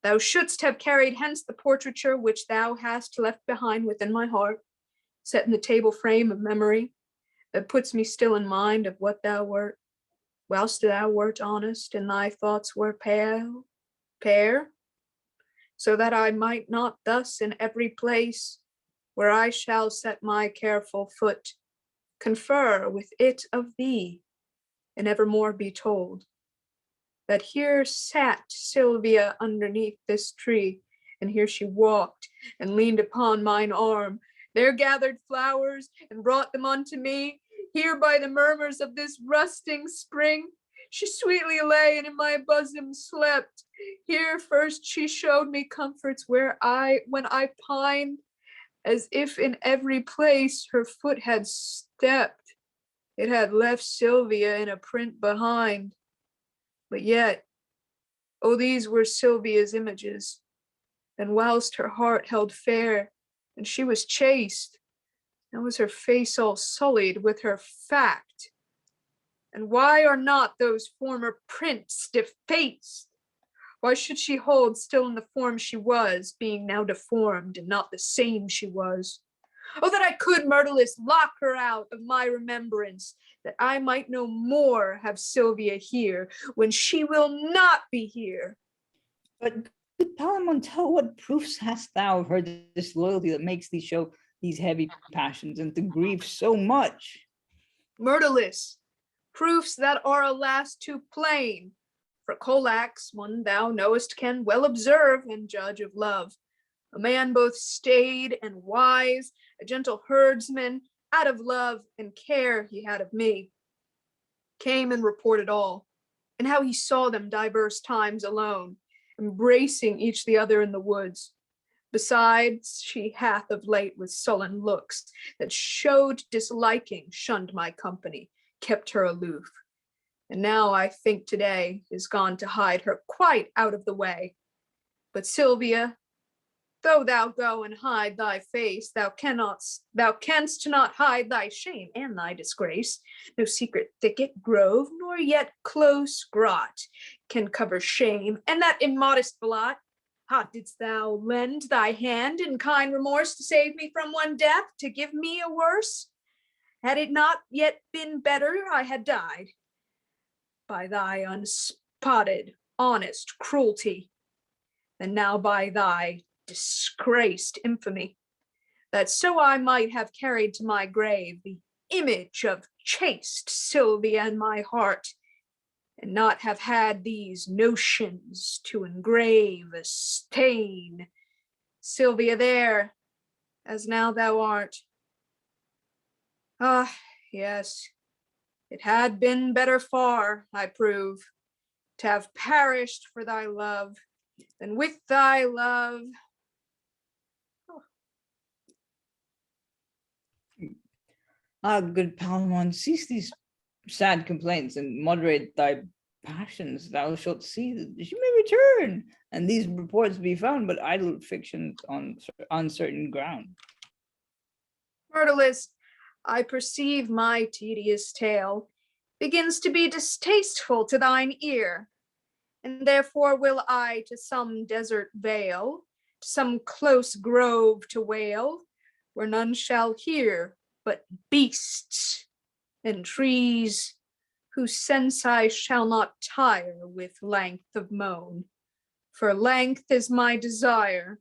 Thou shouldst have carried hence the portraiture which thou hast left behind within my heart, set in the table frame of memory, that puts me still in mind of what thou wert, whilst thou wert honest, and thy thoughts were fair, so that I might not thus in every place where I shall set my careful foot, confer with it of thee, and evermore be told that here sat Silvia underneath this tree, and here she walked and leaned upon mine arm, there gathered flowers and brought them unto me, here by the murmurs of this rusting spring, she sweetly lay and in my bosom slept. Here first she showed me comforts when I pined, as if in every place her foot had stepped, it had left Silvia in a print behind. But yet, oh, these were Silvia's images, and whilst her heart held fair, and she was chaste, now was her face all sullied with her fact. And why are not those former prints defaced? Why should she hold still in the form she was, being now deformed and not the same she was? Oh, that I could, Mirtillus, lock her out of my remembrance, that I might no more have Silvia here, when she will not be here. But good Palamon, tell what proofs hast thou of her disloyalty that makes thee show these heavy passions and to grieve so much? Mirtillus, proofs that are alas too plain. For Colax, one thou knowest, can well observe and judge of love. A man both staid and wise, a gentle herdsman, out of love and care he had of me, came and reported all, and how he saw them divers times alone, embracing each the other in the woods. Besides, she hath of late with sullen looks that showed disliking, shunned my company, kept her aloof. And now I think today is gone to hide her quite out of the way. But Silvia, though thou go and hide thy face, thou canst not hide thy shame and thy disgrace. No secret thicket, grove, nor yet close grot can cover shame and that immodest blot. How didst thou lend thy hand in kind remorse to save me from one death, to give me a worse? Had it not yet been better I had died by thy unspotted, honest cruelty, than now by thy disgraced infamy, that so I might have carried to my grave the image of chaste Silvia in my heart, and not have had these notions to engrave a stain. Silvia, there, as now thou art. Ah, yes, it had been better far, I prove, to have perished for thy love, than with thy love. Ah, good Palamon, cease these sad complaints and moderate thy passions. Thou shalt see that she may return, and these reports be found but idle fictions on uncertain ground. Mirtillus, I perceive my tedious tale begins to be distasteful to thine ear, and therefore will I to some desert vale, to some close grove to wail, where none shall hear but beasts and trees, whose sense I shall not tire with length of moan, for length is my desire.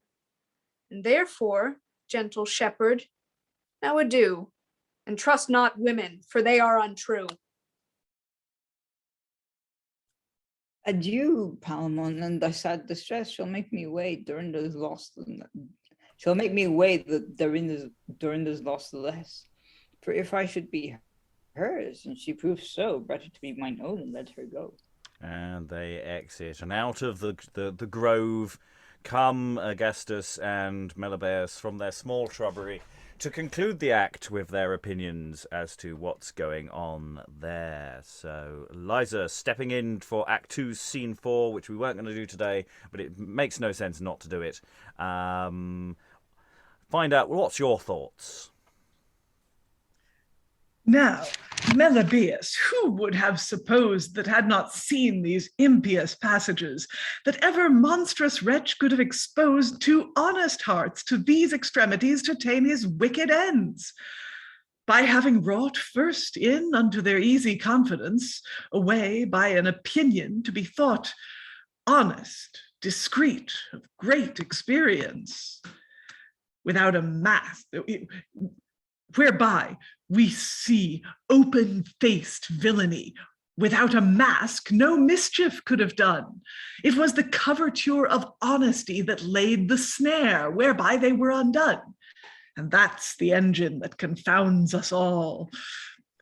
And therefore, gentle shepherd, now adieu, and trust not women, for they are untrue. Adieu, Palamon, and thy sad distress shall make me wait during those lost. Shall make me wait during this lost the less. For if I should be hers, and she proves so, better to be mine own and let her go. And they exit. And out of the grove come Ergastus and Melibaeus from their small shrubbery to conclude the act with their opinions as to what's going on there. So Liza stepping in for Act 2, Scene 4, which we weren't going to do today, but it makes no sense not to do it. Find out, what's your thoughts? Now, Melibaeus, who would have supposed that had not seen these impious passages, that ever monstrous wretch could have exposed two honest hearts to these extremities to attain his wicked ends? By having wrought first in unto their easy confidence, away by an opinion to be thought honest, discreet, of great experience, without a mask, whereby we see open-faced villainy. Without a mask, no mischief could have done. It was the coverture of honesty that laid the snare, whereby they were undone. And that's the engine that confounds us all,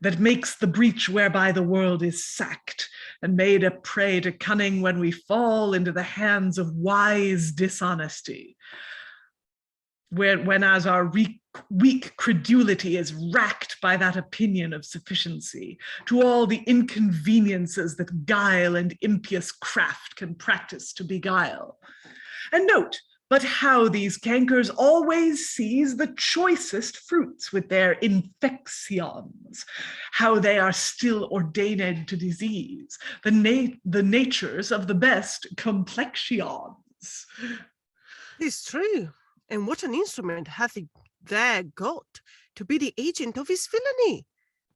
that makes the breach whereby the world is sacked and made a prey to cunning when we fall into the hands of wise dishonesty. When as our weak credulity is racked by that opinion of sufficiency, to all the inconveniences that guile and impious craft can practice to beguile. And note, but how these cankers always seize the choicest fruits with their infections, how they are still ordained to disease, the natures of the best complexions. It's true. And what an instrument hath he there got to be the agent of his villainy?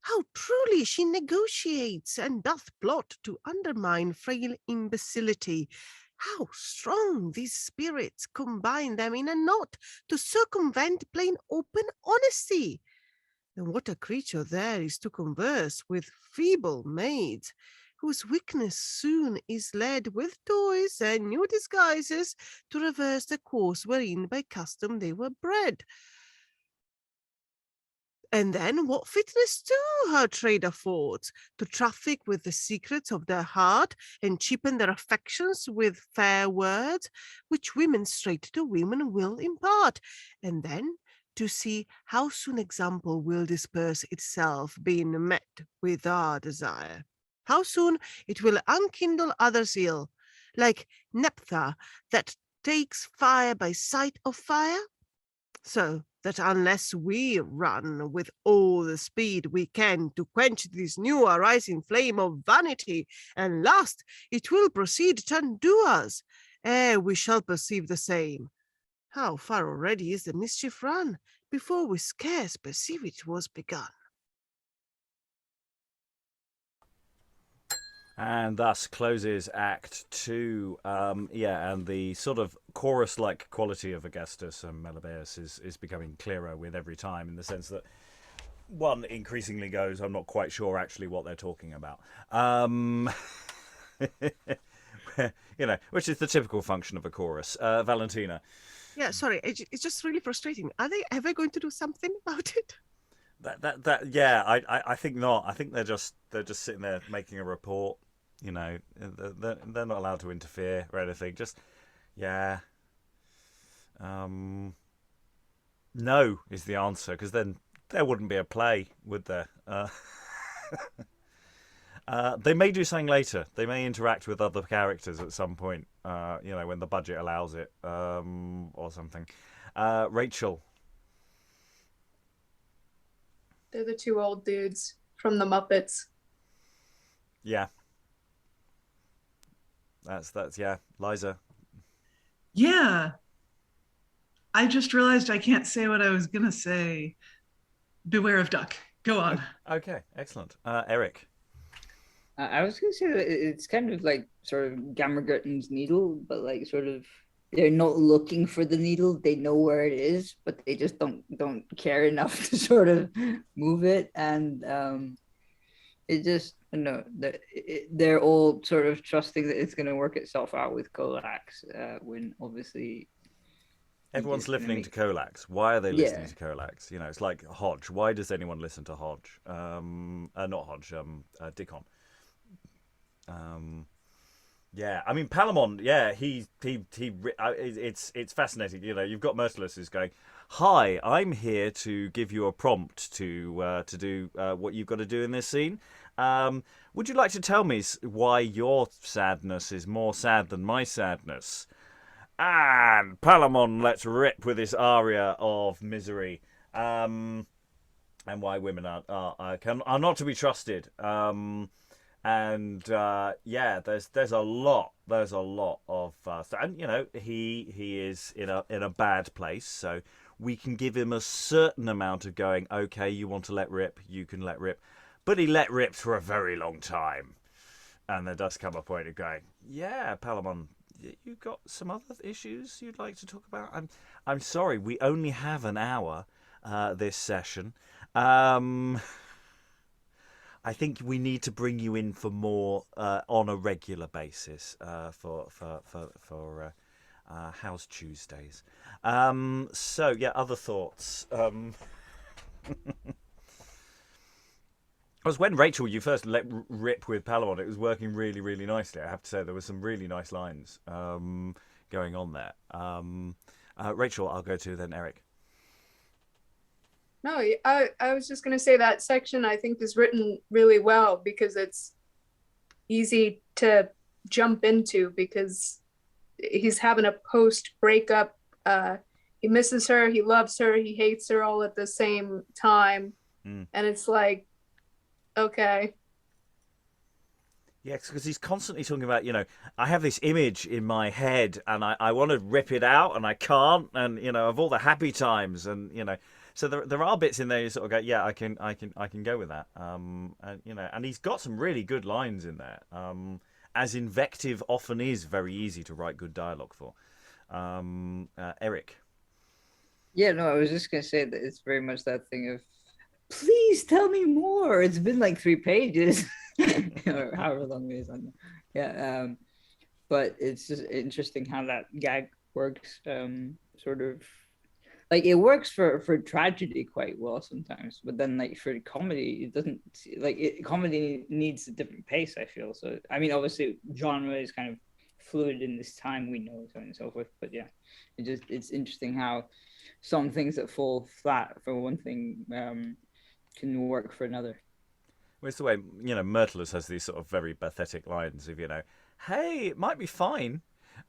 How truly she negotiates and doth plot to undermine frail imbecility. How strong these spirits combine them in a knot to circumvent plain open honesty. And what a creature there is to converse with feeble maids, whose weakness soon is led with toys and new disguises to reverse the course wherein by custom they were bred. And then what fitness too her trade affords, to traffic with the secrets of their heart and cheapen their affections with fair words, which women straight to women will impart, and then to see how soon example will disperse itself, being met with our desire. How soon it will unkindle other zeal, like naphtha that takes fire by sight of fire? So that unless we run with all the speed we can to quench this new arising flame of vanity, and last it will proceed to undo us, ere we shall perceive the same. How far already is the mischief run, before we scarce perceive it was begun. And thus closes Act 2. And the sort of chorus-like quality of Ergastus and Melibaeus is becoming clearer with every time, in the sense that one increasingly goes, I'm not quite sure actually what they're talking about. Which is the typical function of a chorus. Valentina. Yeah, sorry, it's just really frustrating. Are they ever going to do something about it? I think not. I think they're just sitting there making a report. They're not allowed to interfere or anything. Just no is the answer, because then there wouldn't be a play, would there? They may do something later. They may interact with other characters at some point. When the budget allows it, or something. Rachael. They're the two old dudes from the Muppets. Yeah. That's Liza. Yeah. I just realized I can't say what I was going to say. Beware of duck. Go on. Okay, excellent. Eric. I was going to say that it's kind of like sort of Gammergurten's needle, but like sort of they're not looking for the needle. They know where it is, but they just don't care enough to sort of move it. And it just, they're all sort of trusting that it's going to work itself out with Colax, when obviously everyone's listening to Colax. Why are they listening to Colax? It's like Hodge. Why does anyone listen to Hodge? Not Hodge. Dickon. Yeah, I mean Palamon. Yeah, it's fascinating. You know, you've got Mirtillus who's going, "Hi, I'm here to give you a prompt to do what you've got to do in this scene. Would you like to tell me why your sadness is more sad than my sadness?" And Palamon lets rip with this aria of misery, and why women are not to be trusted. And there's a lot of and you know he is in a bad place, so we can give him a certain amount of going, okay, you want to let rip, you can let rip, but he let rip for a very long time, and there does come a point of going, yeah, Palamon, you got some other issues you'd like to talk about? I'm sorry, we only have an hour this session. I think we need to bring you in for more on a regular basis for House Tuesdays. So yeah, other thoughts. Was when Rachael, you first let rip with Palamon, it was working really, really nicely. I have to say there were some really nice lines going on there. Rachael, I'll go to then Eric. No, I was just going to say that section I think is written really well because it's easy to jump into because he's having a post-breakup. He misses her, he loves her, he hates her all at the same time. And it's like, okay. Yeah, because he's constantly talking about, you know, I have this image in my head and I want to rip it out and I can't, and, you know, of all the happy times and, you know, so there are bits in there you sort of go, yeah, I can go with that. And you know, and he's got some really good lines in there. As invective often is very easy to write good dialogue for. Eric. Yeah, no, I was just gonna say that it's very much that thing of, please tell me more. It's been like 3 pages, or however long it is. Yeah, but it's just interesting how that gag works. Sort of. Like it works for tragedy quite well sometimes, but then like for comedy, it doesn't. Comedy needs a different pace, I feel. So I mean, obviously, genre is kind of fluid in this time, we know, so on and so forth. But yeah, it's interesting how some things that fall flat for one thing can work for another. Well, it's the way, you know, Mirtillus has these sort of very pathetic lines of, you know, hey, it might be fine.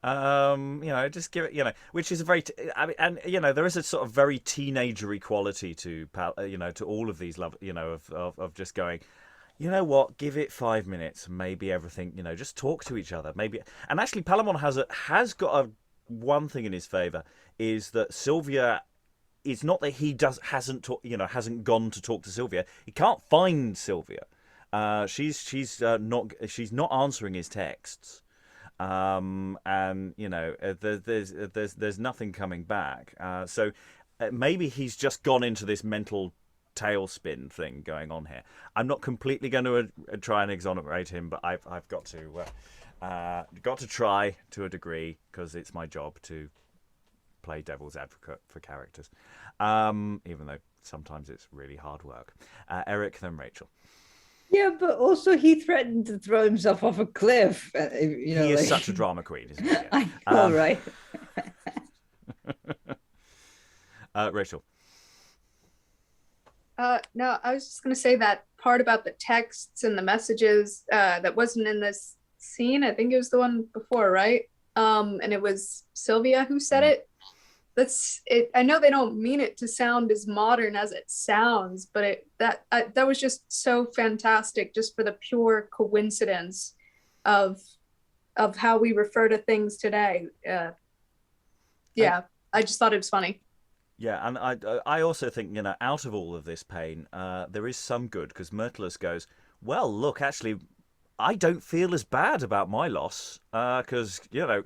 You know, just give it, you know, which is a very, and you know, there is a sort of very teenagery quality to, you know, to all of these you know, of just going, you know what, give it 5 minutes, maybe everything, you know, just talk to each other, maybe. And actually, Palamon has got one thing in his favour, is that Silvia. It's not that he hasn't gone to talk to Silvia. He can't find Silvia. She's not answering his texts. And you know, there's nothing coming back. So maybe he's just gone into this mental tailspin thing going on here. I'm not completely going to try and exonerate him, but I've got to try to a degree, because it's my job to play devil's advocate for characters, even though sometimes it's really hard work. Eric, then Rachael. Yeah, but also he threatened to throw himself off a cliff. You know, he is such a drama queen, isn't he? Yeah. I know, right? Rachael. No, I was just going to say that part about the texts and the messages that wasn't in this scene. I think it was the one before, right? And it was Silvia who said it. That's it. I know they don't mean it to sound as modern as it sounds, but that was just so fantastic, just for the pure coincidence of how we refer to things today. Yeah, I just thought it was funny. Yeah, and I also think, you know, out of all of this pain, there is some good, because Mirtillus goes, well, look, actually, I don't feel as bad about my loss, because, you know,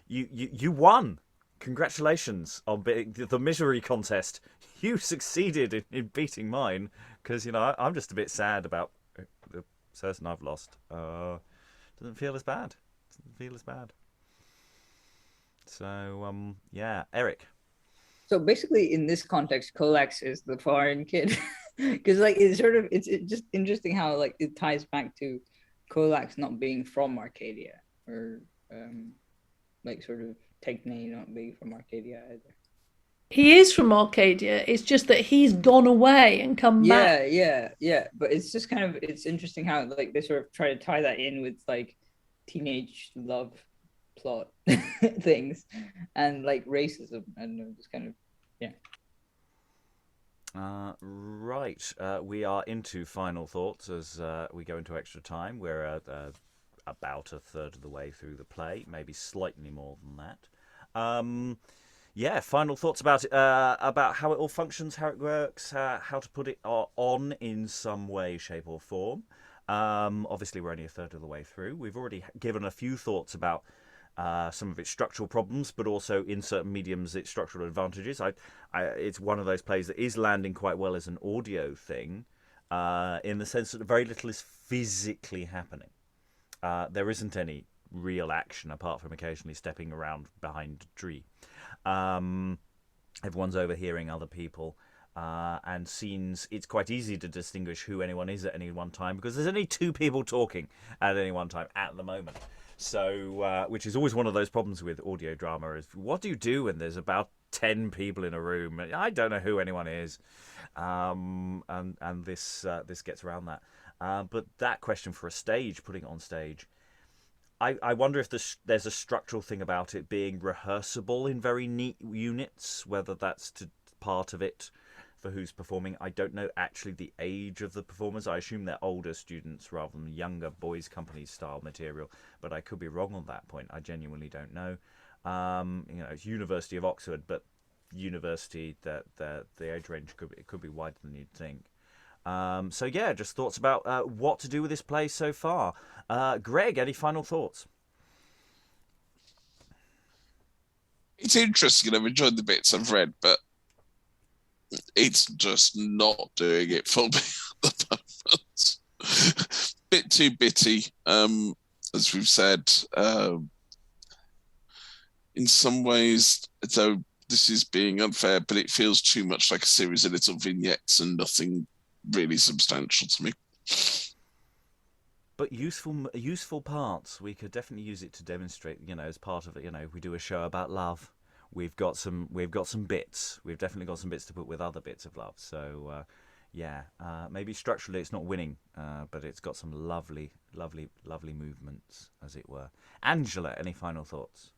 you won. Congratulations on the misery contest. You succeeded in beating mine, because, you know, I'm just a bit sad about the person I've lost. Doesn't feel as bad. So, yeah, Eric. So basically, in this context, Colax is the foreign kid, because like it's just interesting how like it ties back to Colax not being from Arcadia, or like sort of Techne not being from Arcadia either. He is from Arcadia. It's just that he's gone away and come back. Yeah. But it's just kind of, it's interesting how like they sort of try to tie that in with like teenage love plot things and like racism and just kind of Right. We are into final thoughts as we go into extra time. We're about a third of the way through the play, maybe slightly more than that. Final thoughts about how it all functions, how it works, how to put it on in some way, shape, or form. Obviously, we're only a third of the way through. We've already given a few thoughts about some of its structural problems, but also in certain mediums, its structural advantages. It's one of those plays that is landing quite well as an audio thing, in the sense that very little is physically happening. There isn't any real action apart from occasionally stepping around behind a tree. Everyone's overhearing other people, and scenes. It's quite easy to distinguish who anyone is at any one time because there's only two people talking at any one time at the moment. So, which is always one of those problems with audio drama is what do you do when there's about 10 people in a room? I don't know who anyone is. And this gets around that. But that question for a stage, putting it on stage, I wonder if there's a structural thing about it being rehearsable in very neat units, whether that's part of it for who's performing. I don't know actually the age of the performers. I assume they're older students rather than younger boys' company style material, but I could be wrong on that point. I genuinely don't know. It's University of Oxford, but university, that the age range could be wider than you'd think. Just thoughts about what to do with this play so far. Greg, any final thoughts? It's interesting. I've enjoyed the bits I've read, but it's just not doing it for me at the moment. Bit too bitty, as we've said. In some ways, though this is being unfair, but it feels too much like a series of little vignettes and nothing really substantial to me. But useful parts. We could definitely use it to demonstrate, as part of it. We do a show about love. We've got some bits. We've definitely got some bits to put with other bits of love. So, maybe structurally it's not winning, but it's got some lovely movements, as it were. Angela, any final thoughts?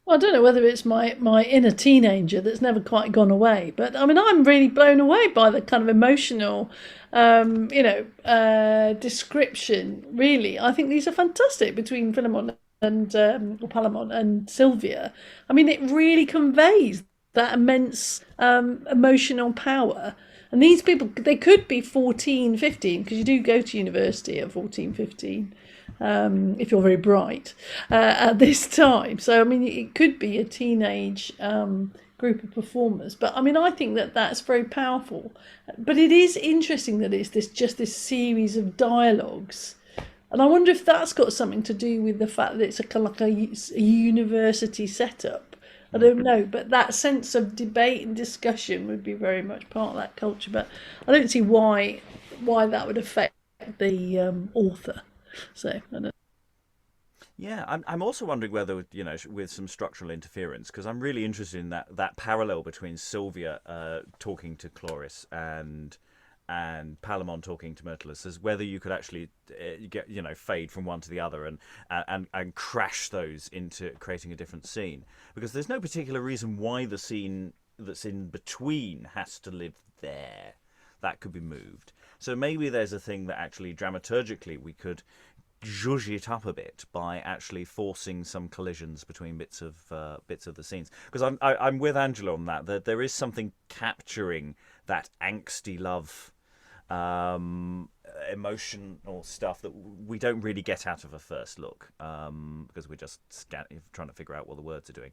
Well, I don't know whether it's my inner teenager that's never quite gone away, but I mean, I'm really blown away by the kind of emotional, description. Really, I think these are fantastic between Palamon and Silvia. I mean, it really conveys that immense emotional power. And these people, they could be 14, 15, because you do go to university at 14, 15. If you're very bright at this time. So, I mean, it could be a teenage group of performers. But, I mean, I think that's very powerful. But it is interesting that it's this series of dialogues. And I wonder if that's got something to do with the fact that it's a university setup. I don't know. But that sense of debate and discussion would be very much part of that culture. But I don't see why that would affect the author. So I don't know. Yeah, I'm also wondering whether with some structural interference, because I'm really interested in that parallel between Silvia talking to Cloris and Palamon talking to Mirtillus, as whether you could actually get fade from one to the other and crash those into creating a different scene, because there's no particular reason why the scene that's in between has to live there. That could be moved. So maybe there's a thing that actually dramaturgically we could zhuzh it up a bit by actually forcing some collisions between bits of the scenes. Because I'm with Angela on that there is something capturing that angsty love, emotional stuff that we don't really get out of a first look, because we're just trying to figure out what the words are doing.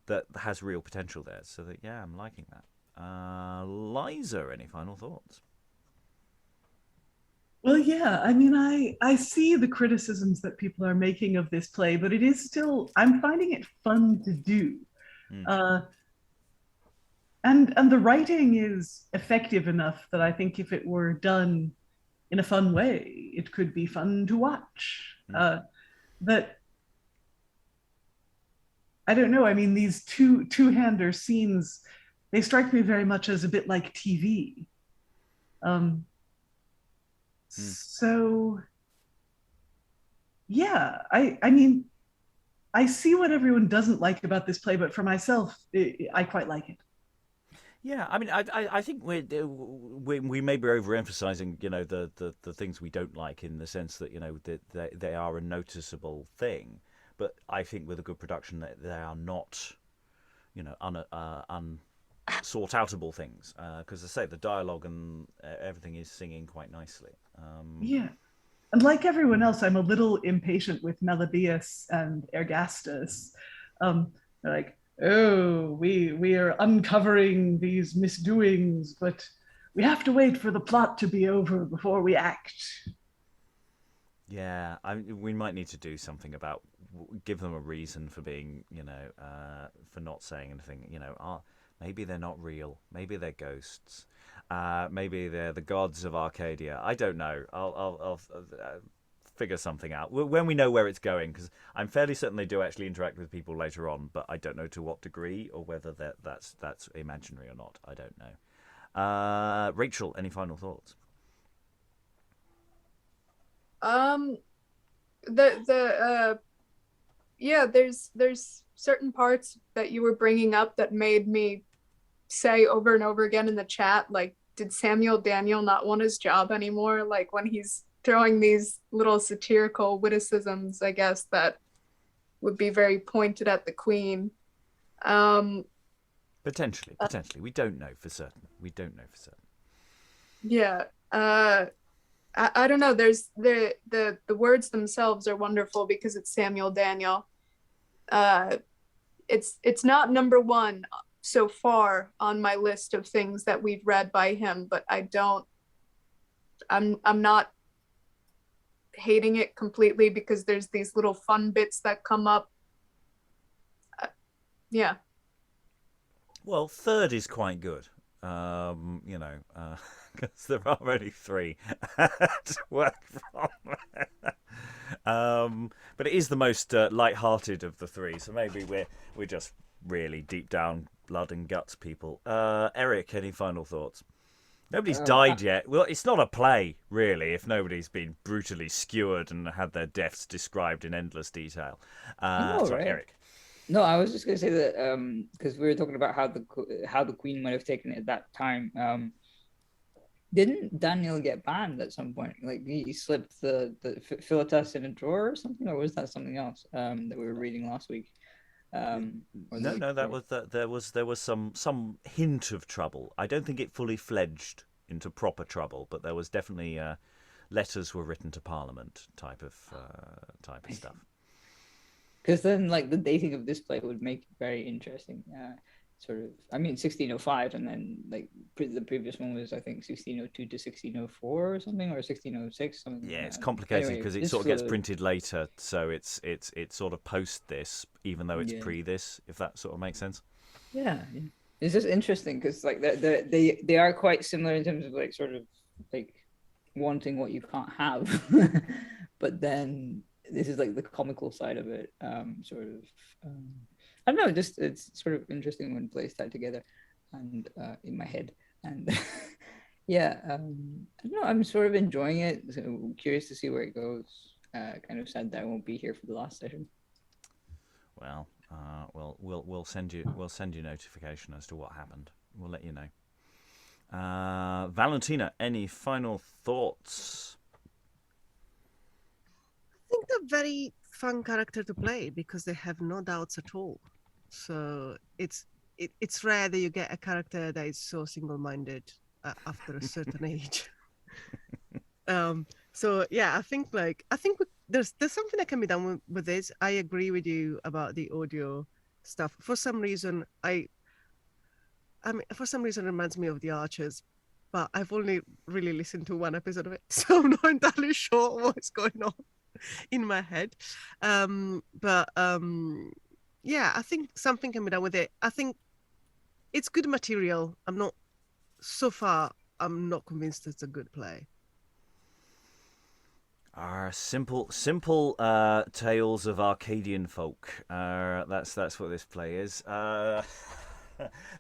That has real potential there. So that I'm liking that. Liza, any final thoughts? Well, yeah, I mean, I see the criticisms that people are making of this play, but it is still, I'm finding it fun to do. And the writing is effective enough that I think if it were done in a fun way, it could be fun to watch. that I don't know. I mean, these two-hander scenes, they strike me very much as a bit like TV. So yeah, I mean, I see what everyone doesn't like about this play, but for myself, I quite like it. Yeah, I mean, I think we may be overemphasizing, the things we don't like, in the sense that, they are a noticeable thing. But I think with a good production, they are not, unsought-outable things. Because, as I say, the dialogue and everything is singing quite nicely. Yeah. And like everyone else, I'm a little impatient with Melibaeus and Ergastus. They're like, oh, we are uncovering these misdoings, but we have to wait for the plot to be over before we act. Yeah, we might need to do something about, give them a reason for being, for not saying anything. Maybe they're not real. Maybe they're ghosts. Maybe they're the gods of Arcadia. I don't know. I'll figure something out when we know where it's going, because I'm fairly certain they do actually interact with people later on, but I don't know to what degree, or whether that's imaginary or not. I don't know. Rachael, any final thoughts? There's certain parts that you were bringing up that made me say over and over again in the chat, like, did Samuel Daniel not want his job anymore? Like, when he's throwing these little satirical witticisms, I guess, that would be very pointed at the Queen. Potentially. We don't know for certain. Yeah. I don't know. There's the words themselves are wonderful because it's Samuel Daniel. It's not number one so far on my list of things that we've read by him, but I'm not hating it completely, because there's these little fun bits that come up. Yeah. Well, third is quite good. Because there are only three to work from. But it is the most light-hearted of the three, so maybe we're just really deep down blood and guts people. Eric, any final thoughts? Nobody's died yet. Well, it's not a play, really, if nobody's been brutally skewered and had their deaths described in endless detail. Sorry, Eric. No, I was just going to say that because we were talking about how the Queen might have taken it at that time. Didn't Daniel get banned at some point? Like, he slipped the Philetus in a drawer or something, or was that something else that we were reading last week? No, there was some hint of trouble. I don't think it fully fledged into proper trouble, but there was definitely letters were written to Parliament type of stuff. Because then, like, the dating of this play would make it very interesting. Sort of, I mean, 1605, and then like the previous one was, I think, 1602 to 1604 or something, or 1606. Something. Yeah, it's complicated because it sort of gets printed later, so it's sort of post this, even though it's pre this, if that sort of makes sense. Yeah. It's just interesting because like they are quite similar in terms of like sort of like wanting what you can't have, but then this is like the comical side of it, sort of. I don't know, just it's sort of interesting when plays tied together, and in my head, and yeah, I don't know, I'm sort of enjoying it. So curious to see where it goes. Kind of sad that I won't be here for the last session. Well, we'll send you notification as to what happened. We'll let you know. Valentina, any final thoughts? I think they're very fun character to play because they have no doubts at all. So it's rare that you get a character that is so single-minded after a certain age. So yeah, I think there's something that can be done with this. I agree with you about the audio stuff. For some reason, it reminds me of The Archers, but I've only really listened to one episode of it, so I'm not entirely sure what's going on in my head. Yeah, I think something can be done with it. I think it's good material. I'm not convinced it's a good play. Are simple tales of Arcadian folk. That's what this play is. There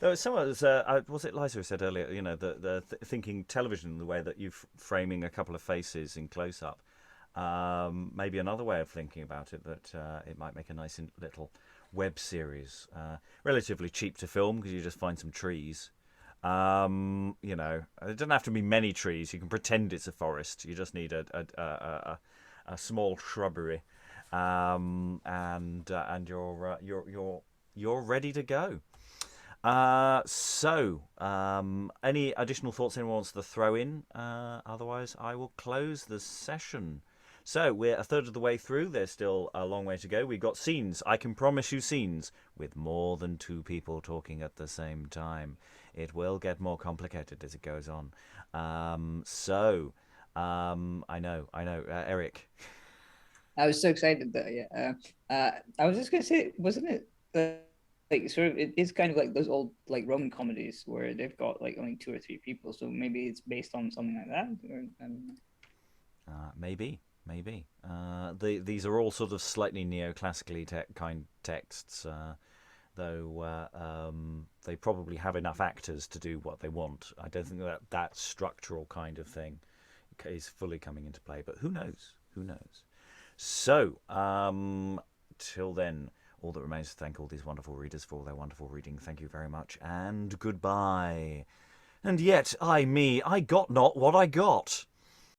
was someone was it Liza who said earlier? You know, the thinking television, the way that you're framing a couple of faces in close up. Maybe another way of thinking about it, that it might make a nice little web series. Relatively cheap to film because you just find some trees. You know, it doesn't have to be many trees. You can pretend it's a forest. You just need a small shrubbery, and you're ready to go. Any additional thoughts anyone wants to throw in? Otherwise, I will close the session. So we're a third of the way through. There's still a long way to go. We've got scenes. I can promise you scenes with more than two people talking at the same time. It will get more complicated as it goes on. I know. Eric. I was so excited though. Yeah. I was just gonna say, wasn't it like sort of? It is kind of like those old like Roman comedies where they've got like only 2 or 3 people. So maybe it's based on something like that. Or, I don't know. Maybe. These are all sort of slightly neoclassically kind texts, though they probably have enough actors to do what they want. I don't think that structural kind of thing is fully coming into play, but who knows? So, till then, all that remains to thank all these wonderful readers for all their wonderful reading. Thank you very much, and goodbye. And yet, I got not what I got.